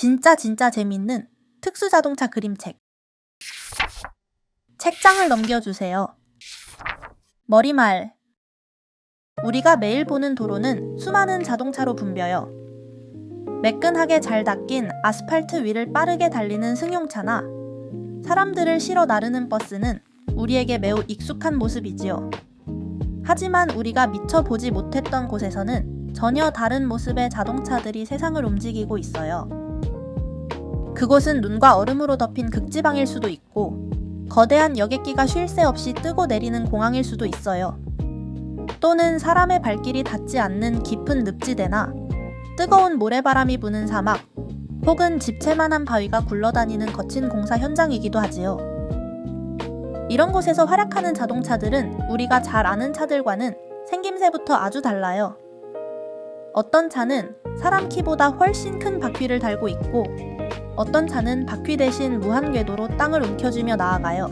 진짜 재밌는 특수자동차 그림책. 책장을 넘겨주세요. 머리말. 우리가 매일 보는 도로는 수많은 자동차로 붐벼요. 매끈하게 잘 닦인 아스팔트 위를 빠르게 달리는 승용차나 사람들을 실어 나르는 버스는 우리에게 매우 익숙한 모습이지요. 하지만 우리가 미처 보지 못했던 곳에서는 전혀 다른 모습의 자동차들이 세상을 움직이고 있어요. 그곳은 눈과 얼음으로 덮인 극지방일 수도 있고 거대한 여객기가 쉴 새 없이 뜨고 내리는 공항일 수도 있어요. 또는 사람의 발길이 닿지 않는 깊은 늪지대나 뜨거운 모래바람이 부는 사막, 혹은 집채만한 바위가 굴러다니는 거친 공사 현장이기도 하지요. 이런 곳에서 활약하는 자동차들은 우리가 잘 아는 차들과는 생김새부터 아주 달라요. 어떤 차는 사람 키보다 훨씬 큰 바퀴를 달고 있고 어떤 차는 바퀴 대신 무한궤도로 땅을 움켜쥐며 나아가요.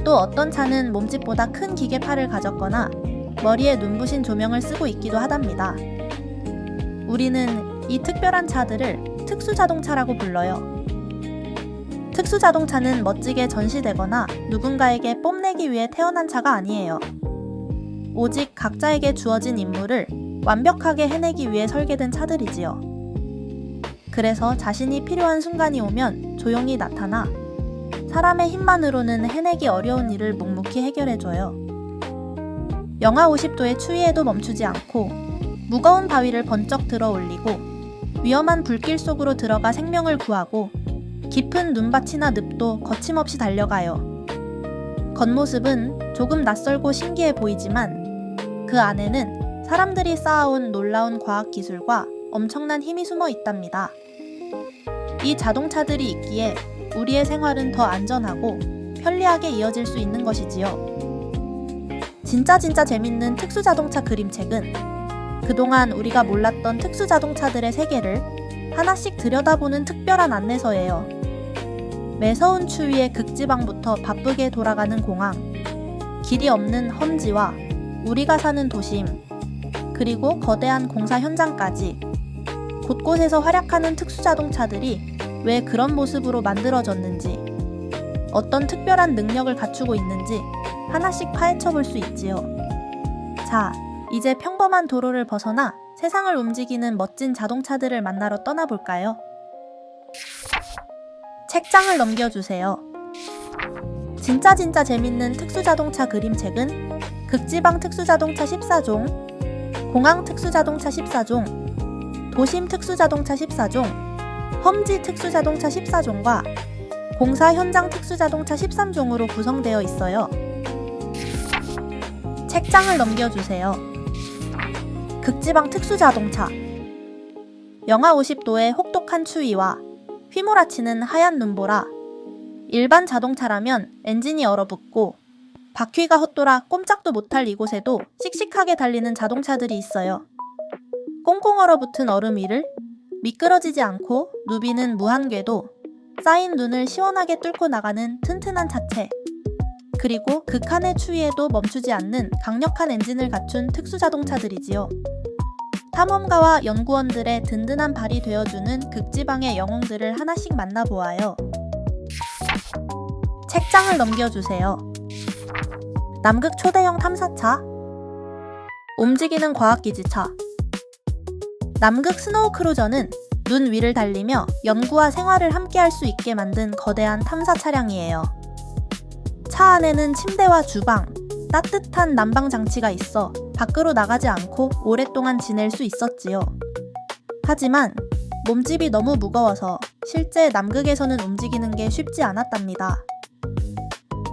또 어떤 차는 몸집보다 큰 기계팔을 가졌거나 머리에 눈부신 조명을 쓰고 있기도 하답니다. 우리는 이 특별한 차들을 특수자동차라고 불러요. 특수자동차는 멋지게 전시되거나 누군가에게 뽐내기 위해 태어난 차가 아니에요. 오직 각자에게 주어진 임무를 완벽하게 해내기 위해 설계된 차들이지요. 그래서 자신이 필요한 순간이 오면 조용히 나타나 사람의 힘만으로는 해내기 어려운 일을 묵묵히 해결해줘요. 영하 50도의 추위에도 멈추지 않고 무거운 바위를 번쩍 들어 올리고 위험한 불길 속으로 들어가 생명을 구하고 깊은 눈밭이나 늪도 거침없이 달려가요. 겉모습은 조금 낯설고 신기해 보이지만 그 안에는 사람들이 쌓아온 놀라운 과학기술과 엄청난 힘이 숨어 있답니다. 이 자동차들이 있기에 우리의 생활은 더 안전하고 편리하게 이어질 수 있는 것이지요. 진짜 재밌는 특수자동차 그림책은 그동안 우리가 몰랐던 특수자동차들의 세계를 하나씩 들여다보는 특별한 안내서예요. 매서운 추위의 극지방부터 바쁘게 돌아가는 공항, 길이 없는 험지와 우리가 사는 도심, 그리고 거대한 공사 현장까지 곳곳에서 활약하는 특수자동차들이 왜 그런 모습으로 만들어졌는지, 어떤 특별한 능력을 갖추고 있는지 하나씩 파헤쳐 볼 수 있지요. 자, 이제 평범한 도로를 벗어나 세상을 움직이는 멋진 자동차들을 만나러 떠나볼까요? 책장을 넘겨주세요. 진짜 재밌는 특수자동차 그림책은 극지방 특수자동차 14종, 공항 특수자동차 14종, 도심 특수자동차 14종, 험지 특수자동차 14종과 공사 현장 특수자동차 13종으로 구성되어 있어요. 책장을 넘겨주세요. 극지방 특수자동차. 영하 50도의 혹독한 추위와 휘몰아치는 하얀 눈보라. 일반 자동차라면 엔진이 얼어붙고 바퀴가 헛돌아 꼼짝도 못할 이곳에도 씩씩하게 달리는 자동차들이 있어요. 꽁꽁 얼어붙은 얼음 위를 미끄러지지 않고 누비는 무한궤도, 쌓인 눈을 시원하게 뚫고 나가는 튼튼한 차체, 그리고 극한의 추위에도 멈추지 않는 강력한 엔진을 갖춘 특수자동차들이지요. 탐험가와 연구원들의 든든한 발이 되어주는 극지방의 영웅들을 하나씩 만나보아요. 책장을 넘겨주세요. 남극 초대형 탐사차, 움직이는 과학기지차. 남극 스노우 크루저는 눈 위를 달리며 연구와 생활을 함께할 수 있게 만든 거대한 탐사 차량이에요. 차 안에는 침대와 주방, 따뜻한 난방 장치가 있어 밖으로 나가지 않고 오랫동안 지낼 수 있었지요. 하지만 몸집이 너무 무거워서 실제 남극에서는 움직이는 게 쉽지 않았답니다.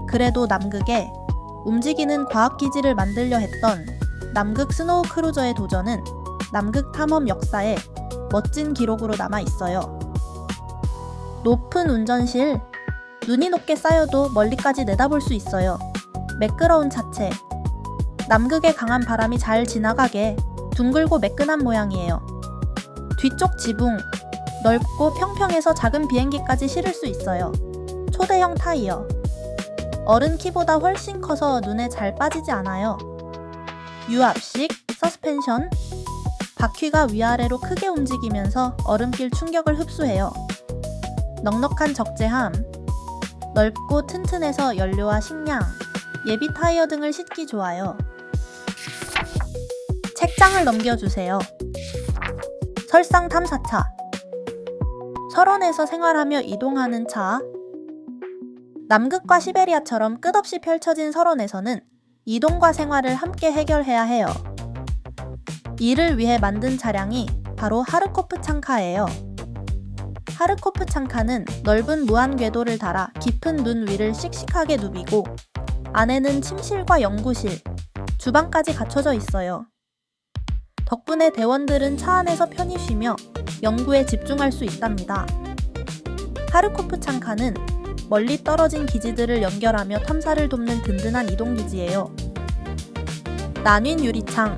그래도 남극에 움직이는 과학기지를 만들려 했던 남극 스노우 크루저의 도전은 남극 탐험 역사에 멋진 기록으로 남아 있어요. 높은 운전실, 눈이 높게 쌓여도 멀리까지 내다볼 수 있어요. 매끄러운 차체, 남극의 강한 바람이 잘 지나가게 둥글고 매끈한 모양이에요. 뒤쪽 지붕, 넓고 평평해서 작은 비행기까지 실을 수 있어요. 초대형 타이어, 어른 키보다 훨씬 커서 눈에 잘 빠지지 않아요. 유압식, 서스펜션, 바퀴가 위아래로 크게 움직이면서 얼음길 충격을 흡수해요. 넉넉한 적재함, 넓고 튼튼해서 연료와 식량, 예비 타이어 등을 싣기 좋아요. 책장을 넘겨주세요. 설상 탐사차. 설원에서 생활하며 이동하는 차. 남극과 시베리아처럼 끝없이 펼쳐진 설원에서는 이동과 생활을 함께 해결해야 해요. 이를 위해 만든 차량이 바로 하르코프 창카예요. 하르코프 창카는 넓은 무한 궤도를 달아 깊은 눈 위를 씩씩하게 누비고 안에는 침실과 연구실, 주방까지 갖춰져 있어요. 덕분에 대원들은 차 안에서 편히 쉬며 연구에 집중할 수 있답니다. 하르코프 창카는 멀리 떨어진 기지들을 연결하며 탐사를 돕는 든든한 이동기지예요. 나뉜 유리창.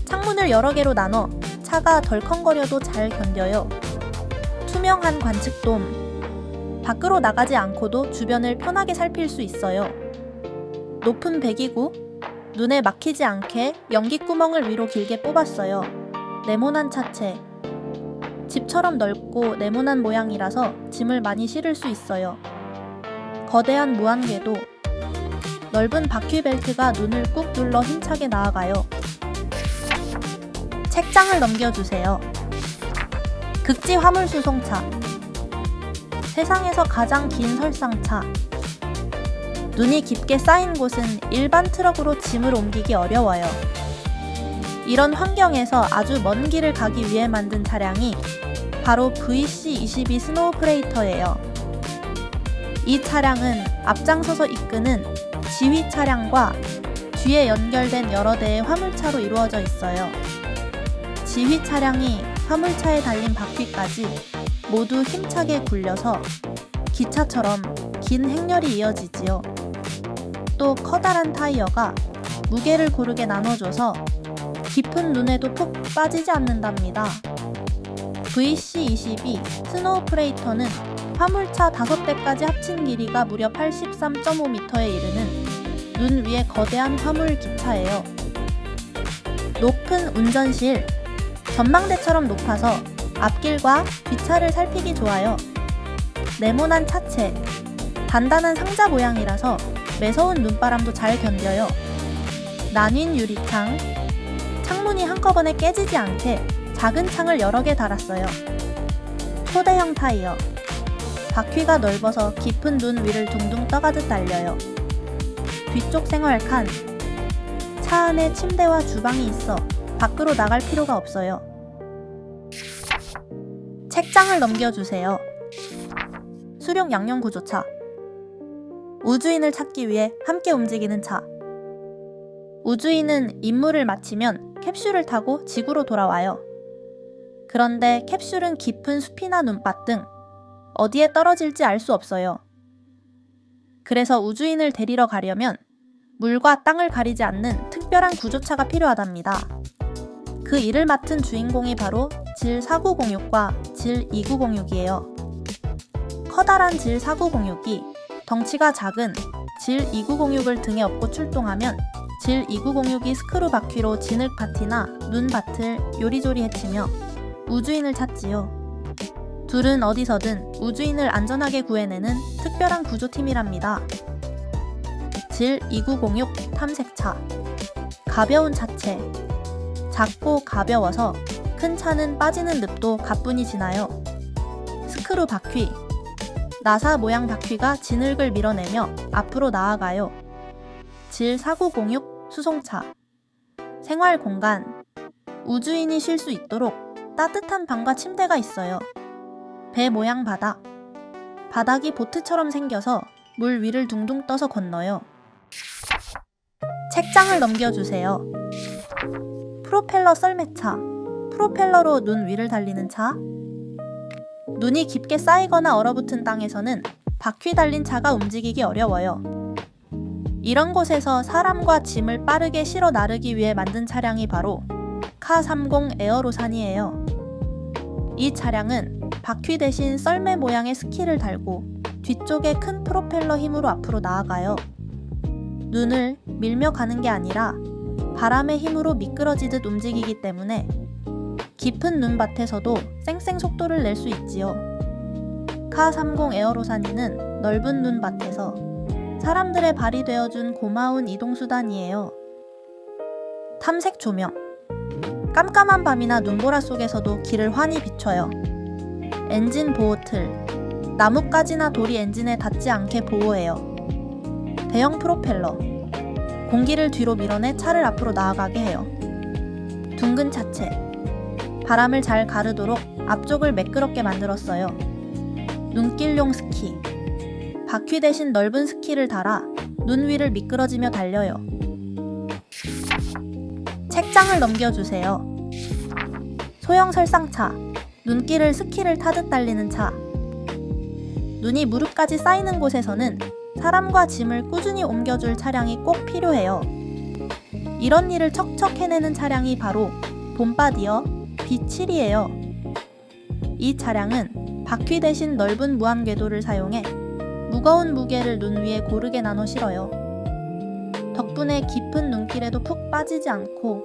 창문을 여러 개로 나눠 차가 덜컹거려도 잘 견뎌요. 투명한 관측돔. 밖으로 나가지 않고도 주변을 편하게 살필 수 있어요. 높은 배기구. 눈에 막히지 않게 연기구멍을 위로 길게 뽑았어요. 네모난 차체. 집처럼 넓고 네모난 모양이라서 짐을 많이 실을 수 있어요. 거대한 무한궤도. 넓은 바퀴 벨트가 눈을 꾹 눌러 힘차게 나아가요. 책장을 넘겨주세요. 극지 화물 수송차. 세상에서 가장 긴 설상차. 눈이 깊게 쌓인 곳은 일반 트럭으로 짐을 옮기기 어려워요. 이런 환경에서 아주 먼 길을 가기 위해 만든 차량이 바로 VC22 스노우 프레이터예요. 이 차량은 앞장서서 이끄는 지휘 차량과 뒤에 연결된 여러 대의 화물차로 이루어져 있어요. 지휘 차량이 화물차에 달린 바퀴까지 모두 힘차게 굴려서 기차처럼 긴 행렬이 이어지지요. 또 커다란 타이어가 무게를 고르게 나눠줘서 깊은 눈에도 푹 빠지지 않는답니다. VC22 스노우 프레이터는 화물차 5대까지 합친 길이가 무려 83.5m에 이르는 눈 위의 거대한 화물 기차예요. 높은 운전실. 전망대처럼 높아서 앞길과 뒷차를 살피기 좋아요. 네모난 차체. 단단한 상자 모양이라서 매서운 눈바람도 잘 견뎌요. 나뉜 유리창. 창문이 한꺼번에 깨지지 않게 작은 창을 여러 개 달았어요. 소대형 타이어. 바퀴가 넓어서 깊은 눈 위를 둥둥 떠가듯 달려요. 뒤쪽 생활칸. 차 안에 침대와 주방이 있어 밖으로 나갈 필요가 없어요. 책장을 넘겨주세요. 수륙 양용 구조차. 우주인을 찾기 위해 함께 움직이는 차. 우주인은 임무를 마치면 캡슐을 타고 지구로 돌아와요. 그런데 캡슐은 깊은 숲이나 눈밭 등 어디에 떨어질지 알 수 없어요. 그래서 우주인을 데리러 가려면 물과 땅을 가리지 않는 특별한 구조차가 필요하답니다. 그 일을 맡은 주인공이 바로 질 4906과 질 2906이에요. 커다란 질 4906이 덩치가 작은 질 2906을 등에 업고 출동하면 질 2906이 스크루 바퀴로 진흙 밭이나 눈밭을 요리조리 해치며 우주인을 찾지요. 둘은 어디서든 우주인을 안전하게 구해내는 특별한 구조팀이랍니다. 질 2906 탐색차. 가벼운 차체. 작고 가벼워서 큰 차는 빠지는 늪도 가뿐히 지나요. 스크루 바퀴. 나사 모양 바퀴가 진흙을 밀어내며 앞으로 나아가요. 질 4906 수송차. 생활 공간. 우주인이 쉴 수 있도록 따뜻한 방과 침대가 있어요. 배 모양 바닥. 바닥이 보트처럼 생겨서 물 위를 둥둥 떠서 건너요. 책장을 넘겨주세요. 프로펠러 썰매차. 프로펠러로 눈 위를 달리는 차. 눈이 깊게 쌓이거나 얼어붙은 땅에서는 바퀴 달린 차가 움직이기 어려워요. 이런 곳에서 사람과 짐을 빠르게 실어 나르기 위해 만든 차량이 바로 카30 에어로산이에요. 이 차량은 바퀴 대신 썰매 모양의 스키를 달고 뒤쪽에 큰 프로펠러 힘으로 앞으로 나아가요. 눈을 밀며 가는 게 아니라 바람의 힘으로 미끄러지듯 움직이기 때문에 깊은 눈밭에서도 쌩쌩 속도를 낼 수 있지요. 카30 에어로사니는 넓은 눈밭에서 사람들의 발이 되어준 고마운 이동수단이에요. 탐색 조명. 깜깜한 밤이나 눈보라 속에서도 길을 환히 비춰요. 엔진 보호 틀. 나뭇가지나 돌이 엔진에 닿지 않게 보호해요. 대형 프로펠러. 공기를 뒤로 밀어내 차를 앞으로 나아가게 해요. 둥근 차체. 바람을 잘 가르도록 앞쪽을 매끄럽게 만들었어요. 눈길용 스키. 바퀴 대신 넓은 스키를 달아 눈 위를 미끄러지며 달려요. 책장을 넘겨주세요. 소형 설상차. 눈길을 스키를 타듯 달리는 차. 눈이 무릎까지 쌓이는 곳에서는 사람과 짐을 꾸준히 옮겨줄 차량이 꼭 필요해요. 이런 일을 척척 해내는 차량이 바로 봄바디어 B7이에요. 이 차량은 바퀴 대신 넓은 무한궤도를 사용해 무거운 무게를 눈 위에 고르게 나눠 실어요. 덕분에 깊은 눈길에도 푹 빠지지 않고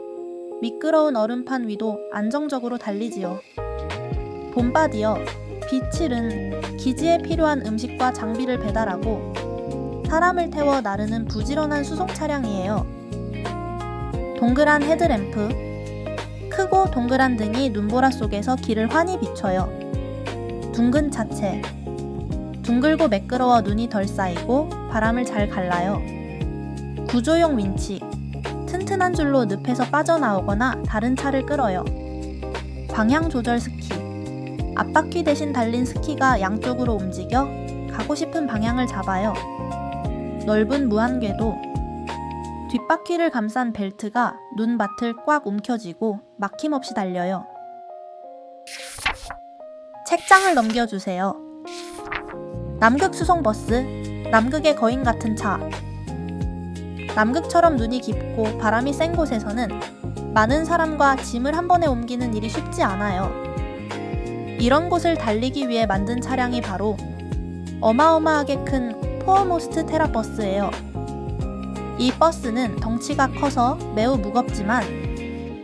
미끄러운 얼음판 위도 안정적으로 달리지요. 봄바디어 B7은 기지에 필요한 음식과 장비를 배달하고 사람을 태워 나르는 부지런한 수송 차량이에요. 동그란 헤드램프. 크고 동그란 등이 눈보라 속에서 길을 환히 비춰요. 둥근 차체. 둥글고 매끄러워 눈이 덜 쌓이고 바람을 잘 갈라요. 구조용 윈치. 튼튼한 줄로 늪에서 빠져나오거나 다른 차를 끌어요. 방향 조절 스키. 앞바퀴 대신 달린 스키가 양쪽으로 움직여 가고 싶은 방향을 잡아요. 넓은 무한궤도. 뒷바퀴를 감싼 벨트가 눈밭을 꽉 움켜쥐고 막힘없이 달려요. 책장을 넘겨주세요. 남극 수송버스. 남극의 거인 같은 차. 남극처럼 눈이 깊고 바람이 센 곳에서는 많은 사람과 짐을 한 번에 옮기는 일이 쉽지 않아요. 이런 곳을 달리기 위해 만든 차량이 바로 어마어마하게 큰 포어모스트 테라버스예요. 이 버스는 덩치가 커서 매우 무겁지만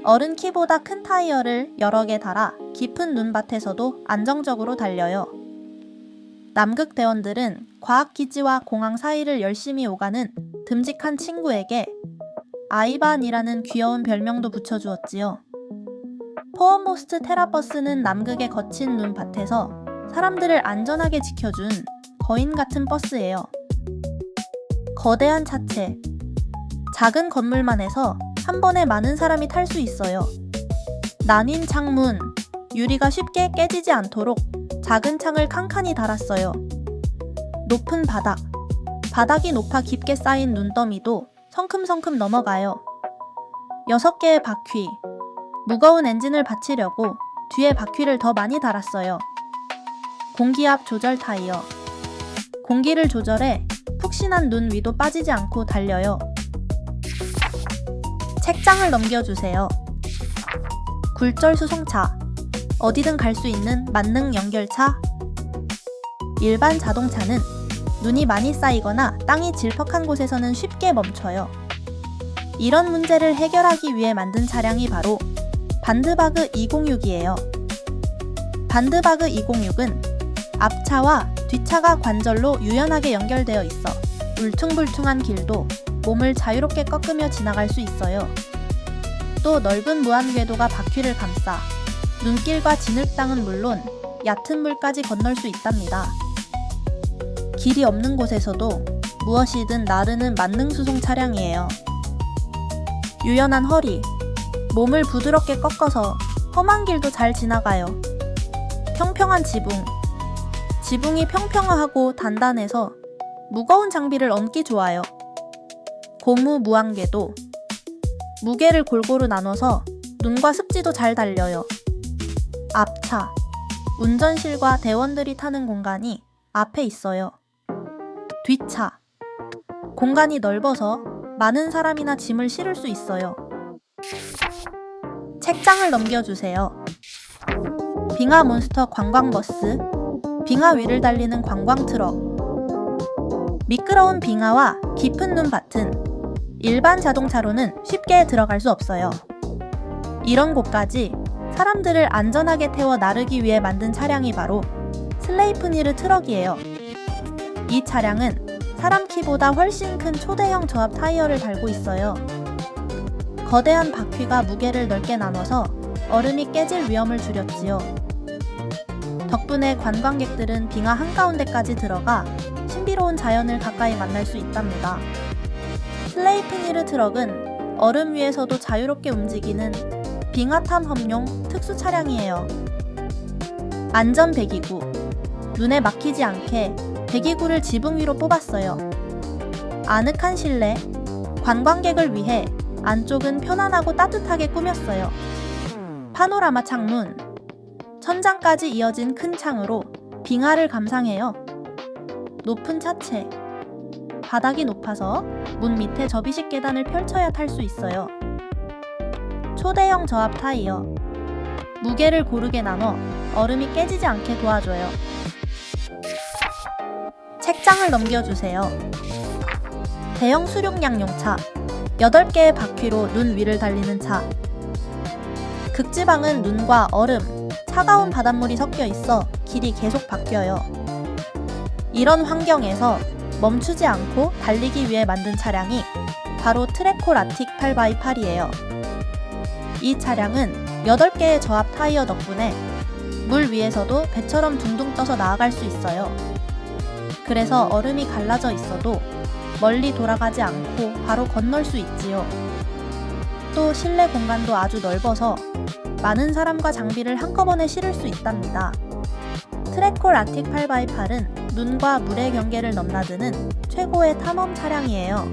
어른 키보다 큰 타이어를 여러 개 달아 깊은 눈밭에서도 안정적으로 달려요. 남극 대원들은 과학기지와 공항 사이를 열심히 오가는 듬직한 친구에게 아이반이라는 귀여운 별명도 붙여주었지요. 포어모스트 테라버스는 남극의 거친 눈밭에서 사람들을 안전하게 지켜준 거인 같은 버스예요. 거대한 차체. 작은 건물만 해서 한 번에 많은 사람이 탈 수 있어요. 난인 창문. 유리가 쉽게 깨지지 않도록 작은 창을 칸칸이 달았어요. 높은 바닥. 바닥이 높아 깊게 쌓인 눈더미도 성큼성큼 넘어가요. 6개의 바퀴. 무거운 엔진을 받치려고 뒤에 바퀴를 더 많이 달았어요. 공기압 조절 타이어. 공기를 조절해 푹신한 눈 위도 빠지지 않고 달려요. 책장을 넘겨주세요. 굴절 수송차. 어디든 갈 수 있는 만능 연결차. 일반 자동차는 눈이 많이 쌓이거나 땅이 질퍽한 곳에서는 쉽게 멈춰요. 이런 문제를 해결하기 위해 만든 차량이 바로 반드바그 206이에요. 반드바그 206은 앞차와 뒷차가 관절로 유연하게 연결되어 있어 울퉁불퉁한 길도 몸을 자유롭게 꺾으며 지나갈 수 있어요. 또 넓은 무한궤도가 바퀴를 감싸 눈길과 진흙땅은 물론 얕은 물까지 건널 수 있답니다. 길이 없는 곳에서도 무엇이든 나르는 만능 수송 차량이에요. 유연한 허리. 몸을 부드럽게 꺾어서 험한 길도 잘 지나가요. 평평한 지붕. 지붕이 평평하고 단단해서 무거운 장비를 얹기 좋아요. 고무 무한궤도. 무게를 골고루 나눠서 눈과 습지도 잘 달려요. 앞차. 운전실과 대원들이 타는 공간이 앞에 있어요. 뒷차. 공간이 넓어서 많은 사람이나 짐을 실을 수 있어요. 책장을 넘겨주세요. 빙하 몬스터 관광버스. 빙하 위를 달리는 관광 트럭. 미끄러운 빙하와 깊은 눈밭은 일반 자동차로는 쉽게 들어갈 수 없어요. 이런 곳까지 사람들을 안전하게 태워 나르기 위해 만든 차량이 바로 슬레이프니르 트럭이에요. 이 차량은 사람 키보다 훨씬 큰 초대형 저압 타이어를 달고 있어요. 거대한 바퀴가 무게를 넓게 나눠서 얼음이 깨질 위험을 줄였지요. 덕분에 관광객들은 빙하 한가운데까지 들어가 신비로운 자연을 가까이 만날 수 있답니다. 슬레이프니르 트럭은 얼음 위에서도 자유롭게 움직이는 빙하 탐험용 특수 차량이에요. 안전 배기구. 눈에 막히지 않게 배기구를 지붕 위로 뽑았어요. 아늑한 실내. 관광객을 위해 안쪽은 편안하고 따뜻하게 꾸몄어요. 파노라마 창문. 천장까지 이어진 큰 창으로 빙하를 감상해요. 높은 차체. 바닥이 높아서 문 밑에 접이식 계단을 펼쳐야 탈 수 있어요. 초대형 저압 타이어. 무게를 고르게 나눠 얼음이 깨지지 않게 도와줘요. 책장을 넘겨주세요. 대형 수륙 양용차. 8개의 바퀴로 눈 위를 달리는 차. 극지방은 눈과 얼음, 차가운 바닷물이 섞여 있어 길이 계속 바뀌어요. 이런 환경에서 멈추지 않고 달리기 위해 만든 차량이 바로 트레코 라틱 8x8이에요. 이 차량은 8개의 저압 타이어 덕분에 물 위에서도 배처럼 둥둥 떠서 나아갈 수 있어요. 그래서 얼음이 갈라져 있어도 멀리 돌아가지 않고 바로 건널 수 있지요. 또 실내 공간도 아주 넓어서 많은 사람과 장비를 한꺼번에 실을 수 있답니다. 트레코 라틱 8x8은 눈과 물의 경계를 넘나드는 최고의 탐험 차량이에요.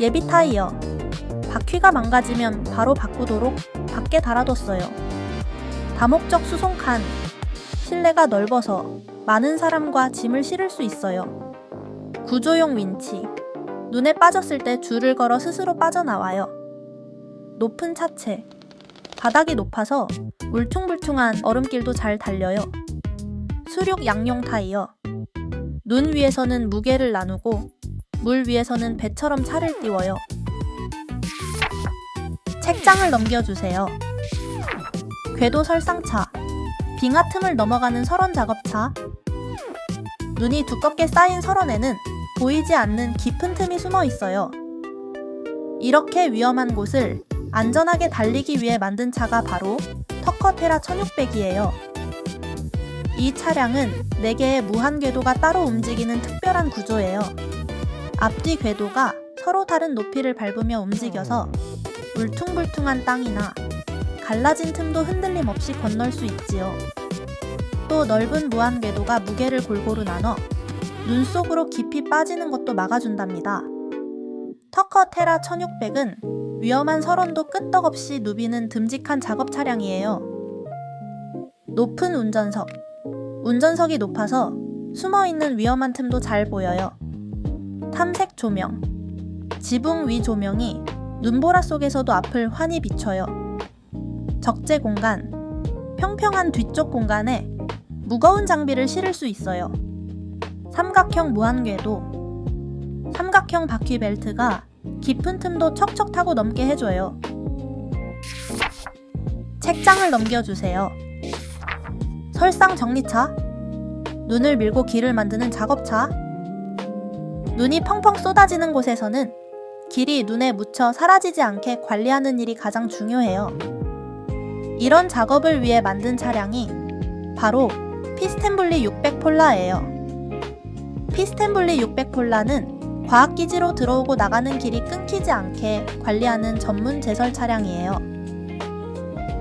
예비 타이어. 바퀴가 망가지면 바로 바꾸도록 밖에 달아뒀어요. 다목적 수송칸. 실내가 넓어서 많은 사람과 짐을 실을 수 있어요. 구조용 윈치. 눈에 빠졌을 때 줄을 걸어 스스로 빠져나와요. 높은 차체. 바닥이 높아서 울퉁불퉁한 얼음길도 잘 달려요. 수륙 양용 타이어. 눈 위에서는 무게를 나누고 물 위에서는 배처럼 차를 띄워요. 책장을 넘겨주세요. 궤도 설상차. 빙하 틈을 넘어가는 설원 작업차. 눈이 두껍게 쌓인 설원에는 보이지 않는 깊은 틈이 숨어 있어요. 이렇게 위험한 곳을 안전하게 달리기 위해 만든 차가 바로 터커테라 1600이에요. 이 차량은 4개의 무한 궤도가 따로 움직이는 특별한 구조예요. 앞뒤 궤도가 서로 다른 높이를 밟으며 움직여서 울퉁불퉁한 땅이나 갈라진 틈도 흔들림 없이 건널 수 있지요. 또 넓은 무한 궤도가 무게를 골고루 나눠 눈 속으로 깊이 빠지는 것도 막아준답니다. 터커테라 1600은 위험한 설원도 끄떡없이 누비는 듬직한 작업 차량이에요. 높은 운전석. 운전석이 높아서 숨어있는 위험한 틈도 잘 보여요. 탐색 조명. 지붕 위 조명이 눈보라 속에서도 앞을 환히 비춰요. 적재 공간. 평평한 뒤쪽 공간에 무거운 장비를 실을 수 있어요. 삼각형 무한궤도. 삼각형 바퀴 벨트가 깊은 틈도 척척 타고 넘게 해줘요. 책장을 넘겨주세요. 설상 정리차. 눈을 밀고 길을 만드는 작업차. 눈이 펑펑 쏟아지는 곳에서는 길이 눈에 묻혀 사라지지 않게 관리하는 일이 가장 중요해요. 이런 작업을 위해 만든 차량이 바로 피스텐블리 600 폴라예요. 피스텐블리 600 폴라는 과학기지로 들어오고 나가는 길이 끊기지 않게 관리하는 전문 제설 차량이에요.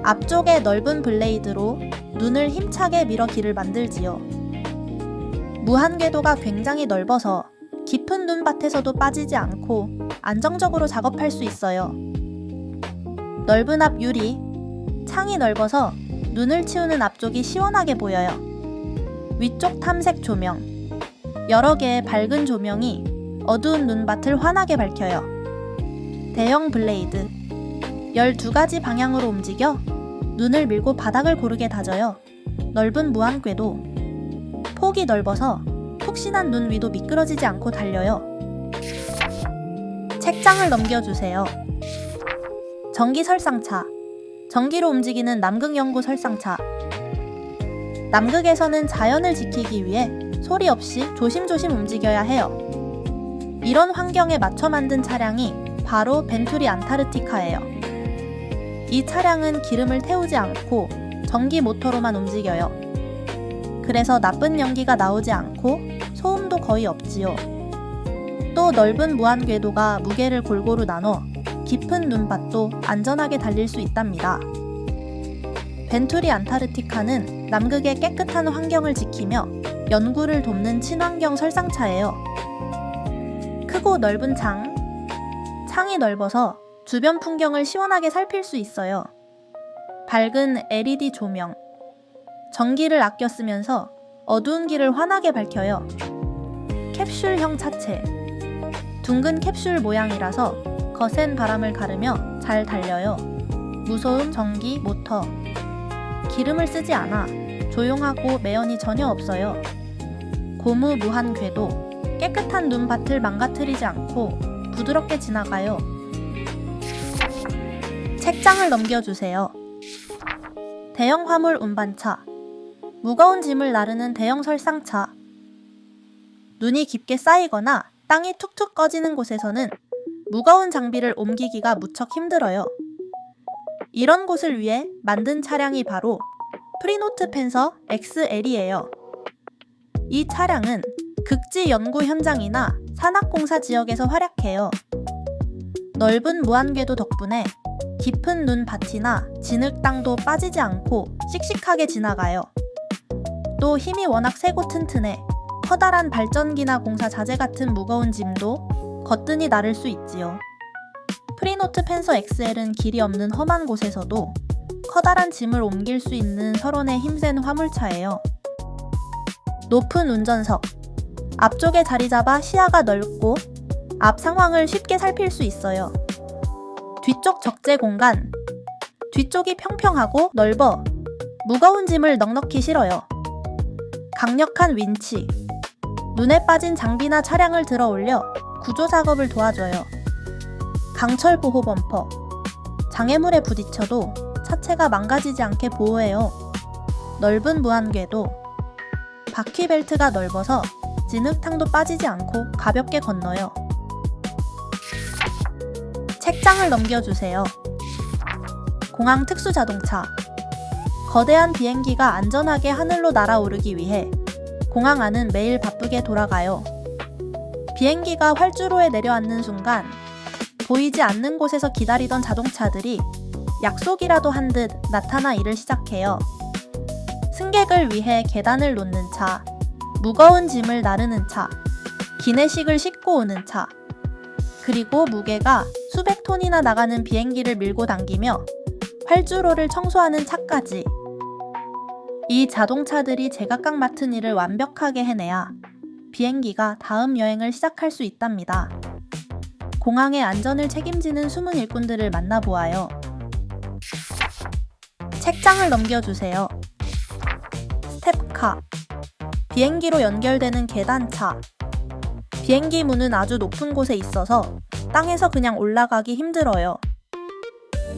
앞쪽에 넓은 블레이드로 눈을 힘차게 밀어 길을 만들지요. 무한궤도가 굉장히 넓어서 깊은 눈밭에서도 빠지지 않고 안정적으로 작업할 수 있어요. 넓은 앞 유리. 창이 넓어서 눈을 치우는 앞쪽이 시원하게 보여요. 위쪽 탐색 조명. 여러 개의 밝은 조명이 어두운 눈밭을 환하게 밝혀요. 대형 블레이드. 12가지 방향으로 움직여 눈을 밀고 바닥을 고르게 다져요. 넓은 무한궤도. 폭이 넓어서 푹신한 눈 위도 미끄러지지 않고 달려요. 책장을 넘겨주세요. 전기 설상차. 전기로 움직이는 남극 연구 설상차. 남극에서는 자연을 지키기 위해 소리 없이 조심조심 움직여야 해요. 이런 환경에 맞춰 만든 차량이 바로 벤투리 안타르티카예요. 이 차량은 기름을 태우지 않고 전기 모터로만 움직여요. 그래서 나쁜 연기가 나오지 않고 소음도 거의 없지요. 또 넓은 무한 궤도가 무게를 골고루 나눠 깊은 눈밭도 안전하게 달릴 수 있답니다. 벤투리 안타르티카는 남극의 깨끗한 환경을 지키며 연구를 돕는 친환경 설상차예요. 크고 넓은 창이 넓어서 주변 풍경을 시원하게 살필 수 있어요. 밝은 LED 조명, 전기를 아껴 쓰면서 어두운 길을 환하게 밝혀요. 캡슐형 차체, 둥근 캡슐 모양이라서 거센 바람을 가르며 잘 달려요. 무소음 전기 모터, 기름을 쓰지 않아 조용하고 매연이 전혀 없어요. 고무 무한 궤도, 깨끗한 눈밭을 망가뜨리지 않고 부드럽게 지나가요. 책장을 넘겨주세요. 대형 화물 운반차, 무거운 짐을 나르는 대형 설상차. 눈이 깊게 쌓이거나 땅이 툭툭 꺼지는 곳에서는 무거운 장비를 옮기기가 무척 힘들어요. 이런 곳을 위해 만든 차량이 바로 프리노트 펜서 XL이에요. 이 차량은 극지 연구 현장이나 산악공사 지역에서 활약해요. 넓은 무한궤도 덕분에 깊은 눈밭이나 진흙 땅도 빠지지 않고 씩씩하게 지나가요. 또 힘이 워낙 세고 튼튼해 커다란 발전기나 공사 자재 같은 무거운 짐도 거뜬히 나를 수 있지요. 프리노트 펜서 XL은 길이 없는 험한 곳에서도 커다란 짐을 옮길 수 있는 서론의 힘센 화물차예요. 높은 운전석, 앞쪽에 자리 잡아 시야가 넓고 앞 상황을 쉽게 살필 수 있어요. 뒤쪽 적재 공간, 뒤쪽이 평평하고 넓어 무거운 짐을 넉넉히 실어요. 강력한 윈치, 눈에 빠진 장비나 차량을 들어 올려 구조 작업을 도와줘요. 강철 보호 범퍼, 장애물에 부딪혀도 차체가 망가지지 않게 보호해요. 넓은 무한궤도, 바퀴 벨트가 넓어서 진흙탕도 빠지지 않고 가볍게 건너요. 책장을 넘겨주세요. 공항 특수 자동차, 거대한 비행기가 안전하게 하늘로 날아오르기 위해 공항 안은 매일 바쁘게 돌아가요. 비행기가 활주로에 내려앉는 순간 보이지 않는 곳에서 기다리던 자동차들이 약속이라도 한 듯 나타나 일을 시작해요. 승객을 위해 계단을 놓는 차, 무거운 짐을 나르는 차, 기내식을 싣고 오는 차, 그리고 무게가 수백 톤이나 나가는 비행기를 밀고 당기며 활주로를 청소하는 차까지. 이 자동차들이 제각각 맡은 일을 완벽하게 해내야 비행기가 다음 여행을 시작할 수 있답니다. 공항의 안전을 책임지는 숨은 일꾼들을 만나보아요. 책장을 넘겨주세요. 스텝카, 비행기로 연결되는 계단차. 비행기 문은 아주 높은 곳에 있어서 땅에서 그냥 올라가기 힘들어요.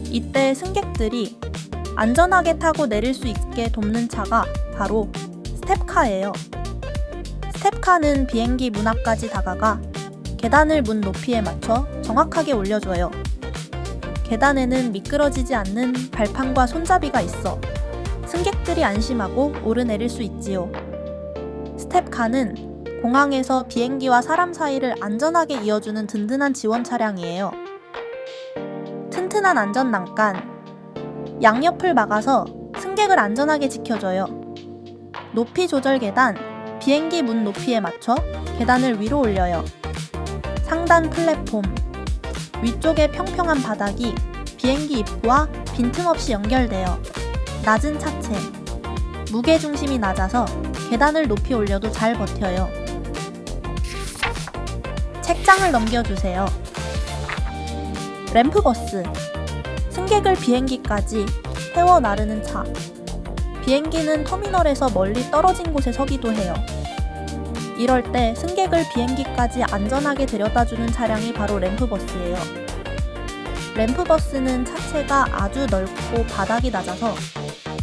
이때 승객들이 안전하게 타고 내릴 수 있게 돕는 차가 바로 스텝카예요. 스텝카는 비행기 문 앞까지 다가가 계단을 문 높이에 맞춰 정확하게 올려줘요. 계단에는 미끄러지지 않는 발판과 손잡이가 있어 승객들이 안심하고 오르내릴 수 있지요. 스텝카는 공항에서 비행기와 사람 사이를 안전하게 이어주는 든든한 지원 차량이에요. 튼튼한 안전 난간, 양옆을 막아서 승객을 안전하게 지켜줘요. 높이 조절 계단, 비행기 문 높이에 맞춰 계단을 위로 올려요. 상단 플랫폼, 위쪽에 평평한 바닥이 비행기 입구와 빈틈없이 연결되어 낮은 차체, 무게중심이 낮아서 계단을 높이 올려도 잘 버텨요. 책장을 넘겨주세요. 램프버스, 승객을 비행기까지 태워 나르는 차. 비행기는 터미널에서 멀리 떨어진 곳에 서기도 해요. 이럴 때 승객을 비행기까지 안전하게 데려다주는 차량이 바로 램프버스예요. 램프버스는 차체가 아주 넓고 바닥이 낮아서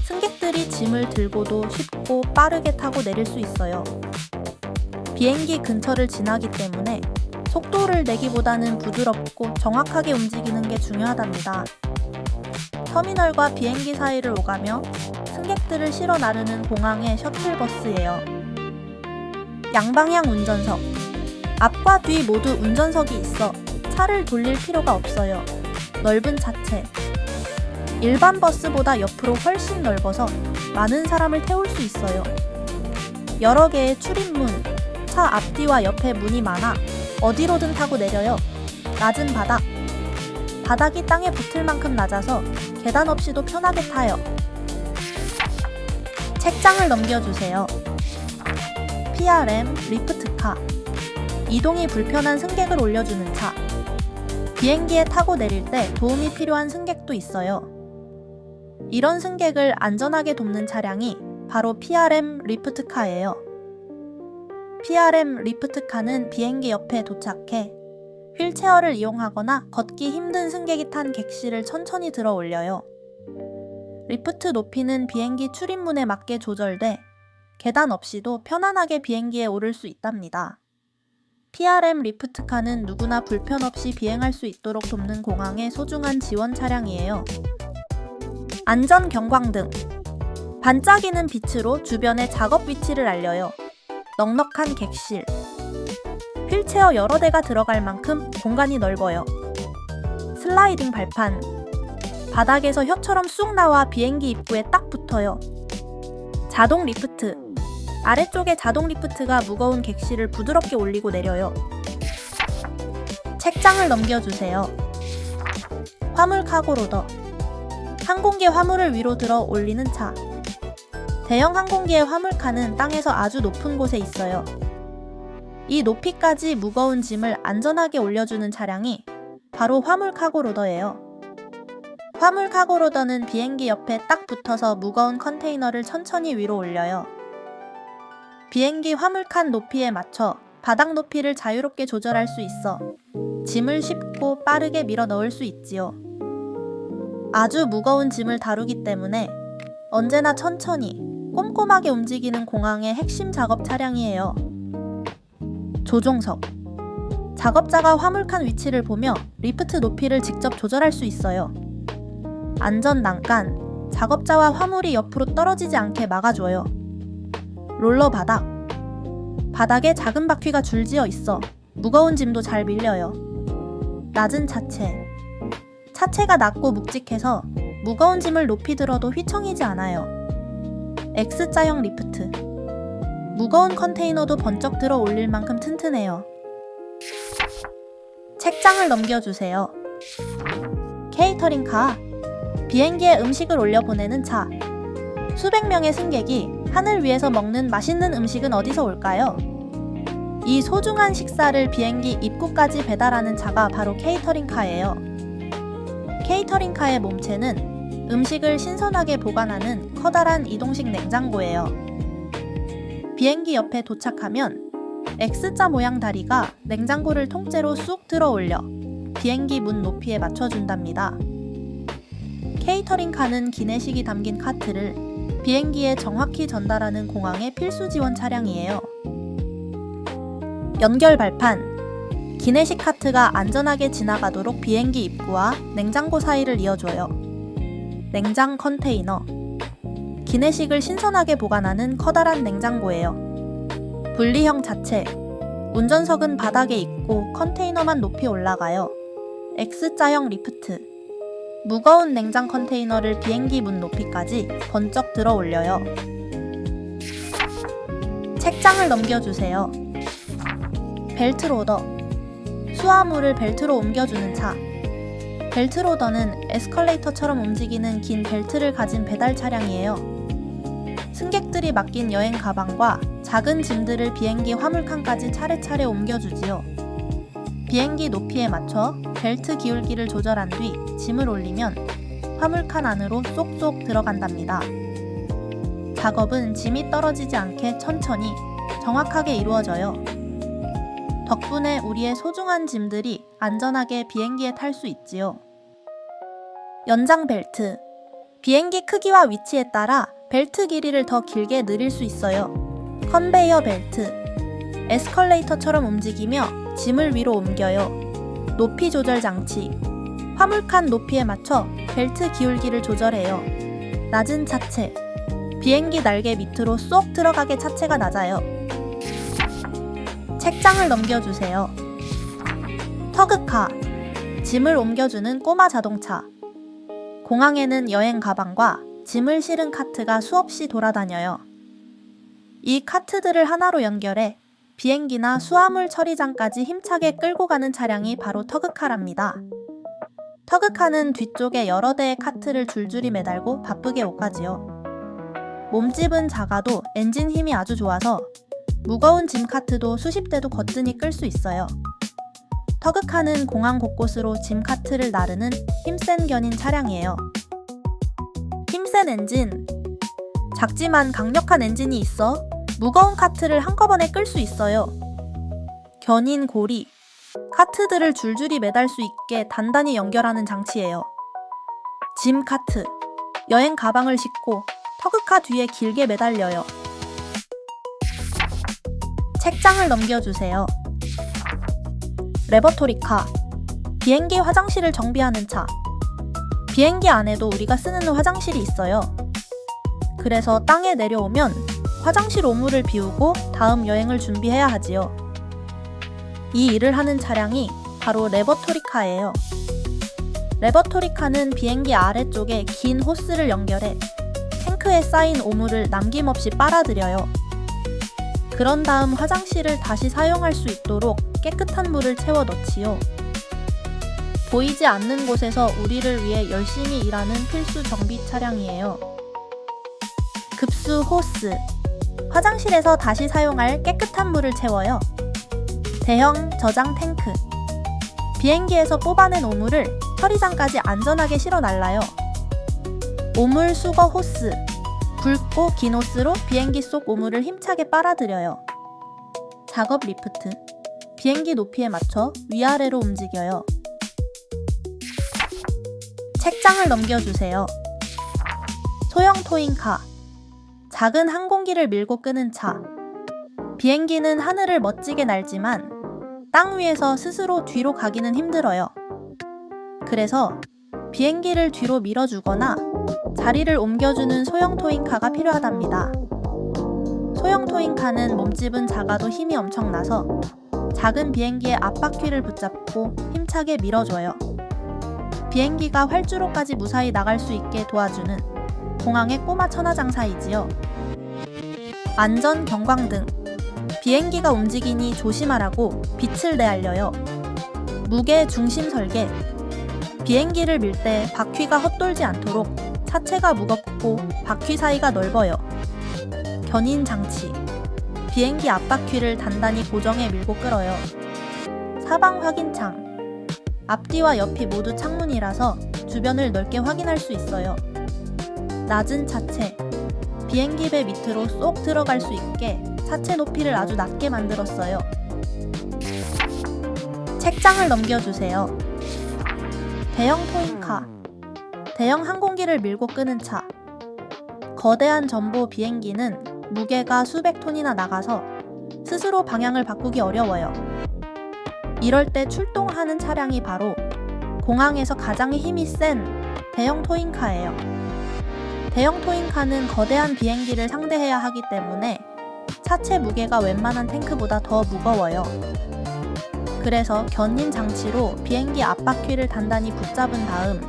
승객들이 짐을 들고도 쉽고 빠르게 타고 내릴 수 있어요. 비행기 근처를 지나기 때문에 속도를 내기보다는 부드럽고 정확하게 움직이는 게 중요하답니다. 터미널과 비행기 사이를 오가며 승객들을 실어 나르는 공항의 셔틀버스예요. 양방향 운전석. 앞과 뒤 모두 운전석이 있어 차를 돌릴 필요가 없어요. 넓은 차체. 일반 버스보다 옆으로 훨씬 넓어서 많은 사람을 태울 수 있어요. 여러 개의 출입문, 차 앞뒤와 옆에 문이 많아 어디로든 타고 내려요. 낮은 바닥. 바닥이 땅에 붙을 만큼 낮아서 계단 없이도 편하게 타요. 책장을 넘겨주세요. PRM 리프트카. 이동이 불편한 승객을 올려주는 차. 비행기에 타고 내릴 때 도움이 필요한 승객도 있어요. 이런 승객을 안전하게 돕는 차량이 바로 PRM 리프트카예요. PRM 리프트카는 비행기 옆에 도착해 휠체어를 이용하거나 걷기 힘든 승객이 탄 객실을 천천히 들어 올려요. 리프트 높이는 비행기 출입문에 맞게 조절돼 계단 없이도 편안하게 비행기에 오를 수 있답니다. PRM 리프트카는 누구나 불편 없이 비행할 수 있도록 돕는 공항의 소중한 지원 차량이에요. 안전 경광등. 반짝이는 빛으로 주변의 작업 위치를 알려요. 넉넉한 객실. 휠체어 여러 대가 들어갈 만큼 공간이 넓어요. 슬라이딩 발판. 바닥에서 혀처럼 쑥 나와 비행기 입구에 딱 붙어요. 자동 리프트. 아래쪽에 자동 리프트가 무거운 객실을 부드럽게 올리고 내려요. 책장을 넘겨주세요. 화물 카고로더. 항공기 화물을 위로 들어 올리는 차. 대형 항공기의 화물칸은 땅에서 아주 높은 곳에 있어요. 이 높이까지 무거운 짐을 안전하게 올려주는 차량이 바로 화물 카고로더예요. 화물 카고로더는 비행기 옆에 딱 붙어서 무거운 컨테이너를 천천히 위로 올려요. 비행기 화물칸 높이에 맞춰 바닥 높이를 자유롭게 조절할 수 있어 짐을 쉽고 빠르게 밀어 넣을 수 있지요. 아주 무거운 짐을 다루기 때문에 언제나 천천히 꼼꼼하게 움직이는 공항의 핵심 작업 차량이에요. 조종석. 작업자가 화물칸 위치를 보며 리프트 높이를 직접 조절할 수 있어요. 안전 난간. 작업자와 화물이 옆으로 떨어지지 않게 막아줘요. 롤러 바닥. 바닥에 작은 바퀴가 줄지어 있어 무거운 짐도 잘 밀려요. 낮은 차체. 차체가 낮고 묵직해서 무거운 짐을 높이 들어도 휘청이지 않아요. X자형 리프트. 무거운 컨테이너도 번쩍 들어 올릴 만큼 튼튼해요. 책장을 넘겨주세요. 케이터링카. 비행기에 음식을 올려보내는 차. 수백 명의 승객이 하늘 위에서 먹는 맛있는 음식은 어디서 올까요? 이 소중한 식사를 비행기 입구까지 배달하는 차가 바로 케이터링카예요. 케이터링카의 몸체는 음식을 신선하게 보관하는 커다란 이동식 냉장고예요. 비행기 옆에 도착하면 X자 모양 다리가 냉장고를 통째로 쑥 들어 올려 비행기 문 높이에 맞춰준답니다. 케이터링카는 기내식이 담긴 카트를 비행기에 정확히 전달하는 공항의 필수 지원 차량이에요. 연결 발판. 기내식 카트가 안전하게 지나가도록 비행기 입구와 냉장고 사이를 이어줘요. 냉장 컨테이너. 기내식을 신선하게 보관하는 커다란 냉장고예요. 분리형 자체. 운전석은 바닥에 있고 컨테이너만 높이 올라가요. X자형 리프트. 무거운 냉장 컨테이너를 비행기 문 높이까지 번쩍 들어 올려요. 책장을 넘겨주세요. 벨트로더. 수화물을 벨트로 옮겨주는 차. 벨트로더는 에스컬레이터처럼 움직이는 긴 벨트를 가진 배달 차량이에요. 승객들이 맡긴 여행 가방과 작은 짐들을 비행기 화물칸까지 차례차례 옮겨주지요. 비행기 높이에 맞춰 벨트 기울기를 조절한 뒤 짐을 올리면 화물칸 안으로 쏙쏙 들어간답니다. 작업은 짐이 떨어지지 않게 천천히 정확하게 이루어져요. 덕분에 우리의 소중한 짐들이 안전하게 비행기에 탈 수 있지요. 연장 벨트. 비행기 크기와 위치에 따라 벨트 길이를 더 길게 늘릴 수 있어요. 컨베이어 벨트. 에스컬레이터처럼 움직이며 짐을 위로 옮겨요. 높이 조절 장치. 화물칸 높이에 맞춰 벨트 기울기를 조절해요. 낮은 차체. 비행기 날개 밑으로 쏙 들어가게 차체가 낮아요. 책장을 넘겨주세요. 터그카. 짐을 옮겨주는 꼬마 자동차. 공항에는 여행 가방과 짐을 실은 카트가 수없이 돌아다녀요. 이 카트들을 하나로 연결해 비행기나 수화물 처리장까지 힘차게 끌고 가는 차량이 바로 터그카랍니다. 터그카는 뒤쪽에 여러 대의 카트를 줄줄이 매달고 바쁘게 오가지요. 몸집은 작아도 엔진 힘이 아주 좋아서 무거운 짐 카트도 수십 대도 거뜬히 끌 수 있어요. 터그카는 공항 곳곳으로 짐 카트를 나르는 힘센 견인 차량이에요. 힘센 엔진. 작지만 강력한 엔진이 있어 무거운 카트를 한꺼번에 끌 수 있어요. 견인 고리. 카트들을 줄줄이 매달 수 있게 단단히 연결하는 장치예요. 짐 카트. 여행 가방을 싣고 터그카 뒤에 길게 매달려요. 책장을 넘겨주세요. 레버토리카. 비행기 화장실을 정비하는 차. 비행기 안에도 우리가 쓰는 화장실이 있어요. 그래서 땅에 내려오면 화장실 오물을 비우고 다음 여행을 준비해야 하지요. 이 일을 하는 차량이 바로 레버토리카예요. 레버토리카는 비행기 아래쪽에 긴 호스를 연결해 탱크에 쌓인 오물을 남김없이 빨아들여요. 그런 다음 화장실을 다시 사용할 수 있도록 깨끗한 물을 채워 넣지요. 보이지 않는 곳에서 우리를 위해 열심히 일하는 필수 정비 차량이에요. 급수 호스. 화장실에서 다시 사용할 깨끗한 물을 채워요. 대형 저장 탱크. 비행기에서 뽑아낸 오물을 처리장까지 안전하게 실어 날라요. 오물 수거 호스. 굵고 긴 호스로 비행기 속 오물을 힘차게 빨아들여요. 작업 리프트. 비행기 높이에 맞춰 위아래로 움직여요. 책장을 넘겨주세요. 소형 토잉카. 작은 항공기를 밀고 끄는 차. 비행기는 하늘을 멋지게 날지만 땅 위에서 스스로 뒤로 가기는 힘들어요. 그래서 비행기를 뒤로 밀어주거나 자리를 옮겨주는 소형 토잉카가 필요하답니다. 소형 토잉카는 몸집은 작아도 힘이 엄청나서 작은 비행기의 앞바퀴를 붙잡고 힘차게 밀어줘요. 비행기가 활주로까지 무사히 나갈 수 있게 도와주는 공항의 꼬마 천하장사이지요. 안전 경광등. 비행기가 움직이니 조심하라고 빛을 내알려요. 무게 중심 설계. 비행기를 밀 때 바퀴가 헛돌지 않도록 차체가 무겁고 바퀴 사이가 넓어요. 견인 장치. 비행기 앞바퀴를 단단히 고정해 밀고 끌어요. 사방 확인창. 앞뒤와 옆이 모두 창문이라서 주변을 넓게 확인할 수 있어요. 낮은 차체. 비행기 배 밑으로 쏙 들어갈 수 있게 차체 높이를 아주 낮게 만들었어요. 책장을 넘겨주세요. 대형 토잉카. 대형 항공기를 밀고 끄는 차. 거대한 전보 비행기는 무게가 수백 톤이나 나가서 스스로 방향을 바꾸기 어려워요. 이럴 때 출동하는 차량이 바로 공항에서 가장 힘이 센 대형 토잉카예요. 대형 토잉카는 거대한 비행기를 상대해야 하기 때문에 차체 무게가 웬만한 탱크보다 더 무거워요. 그래서 견인 장치로 비행기 앞바퀴를 단단히 붙잡은 다음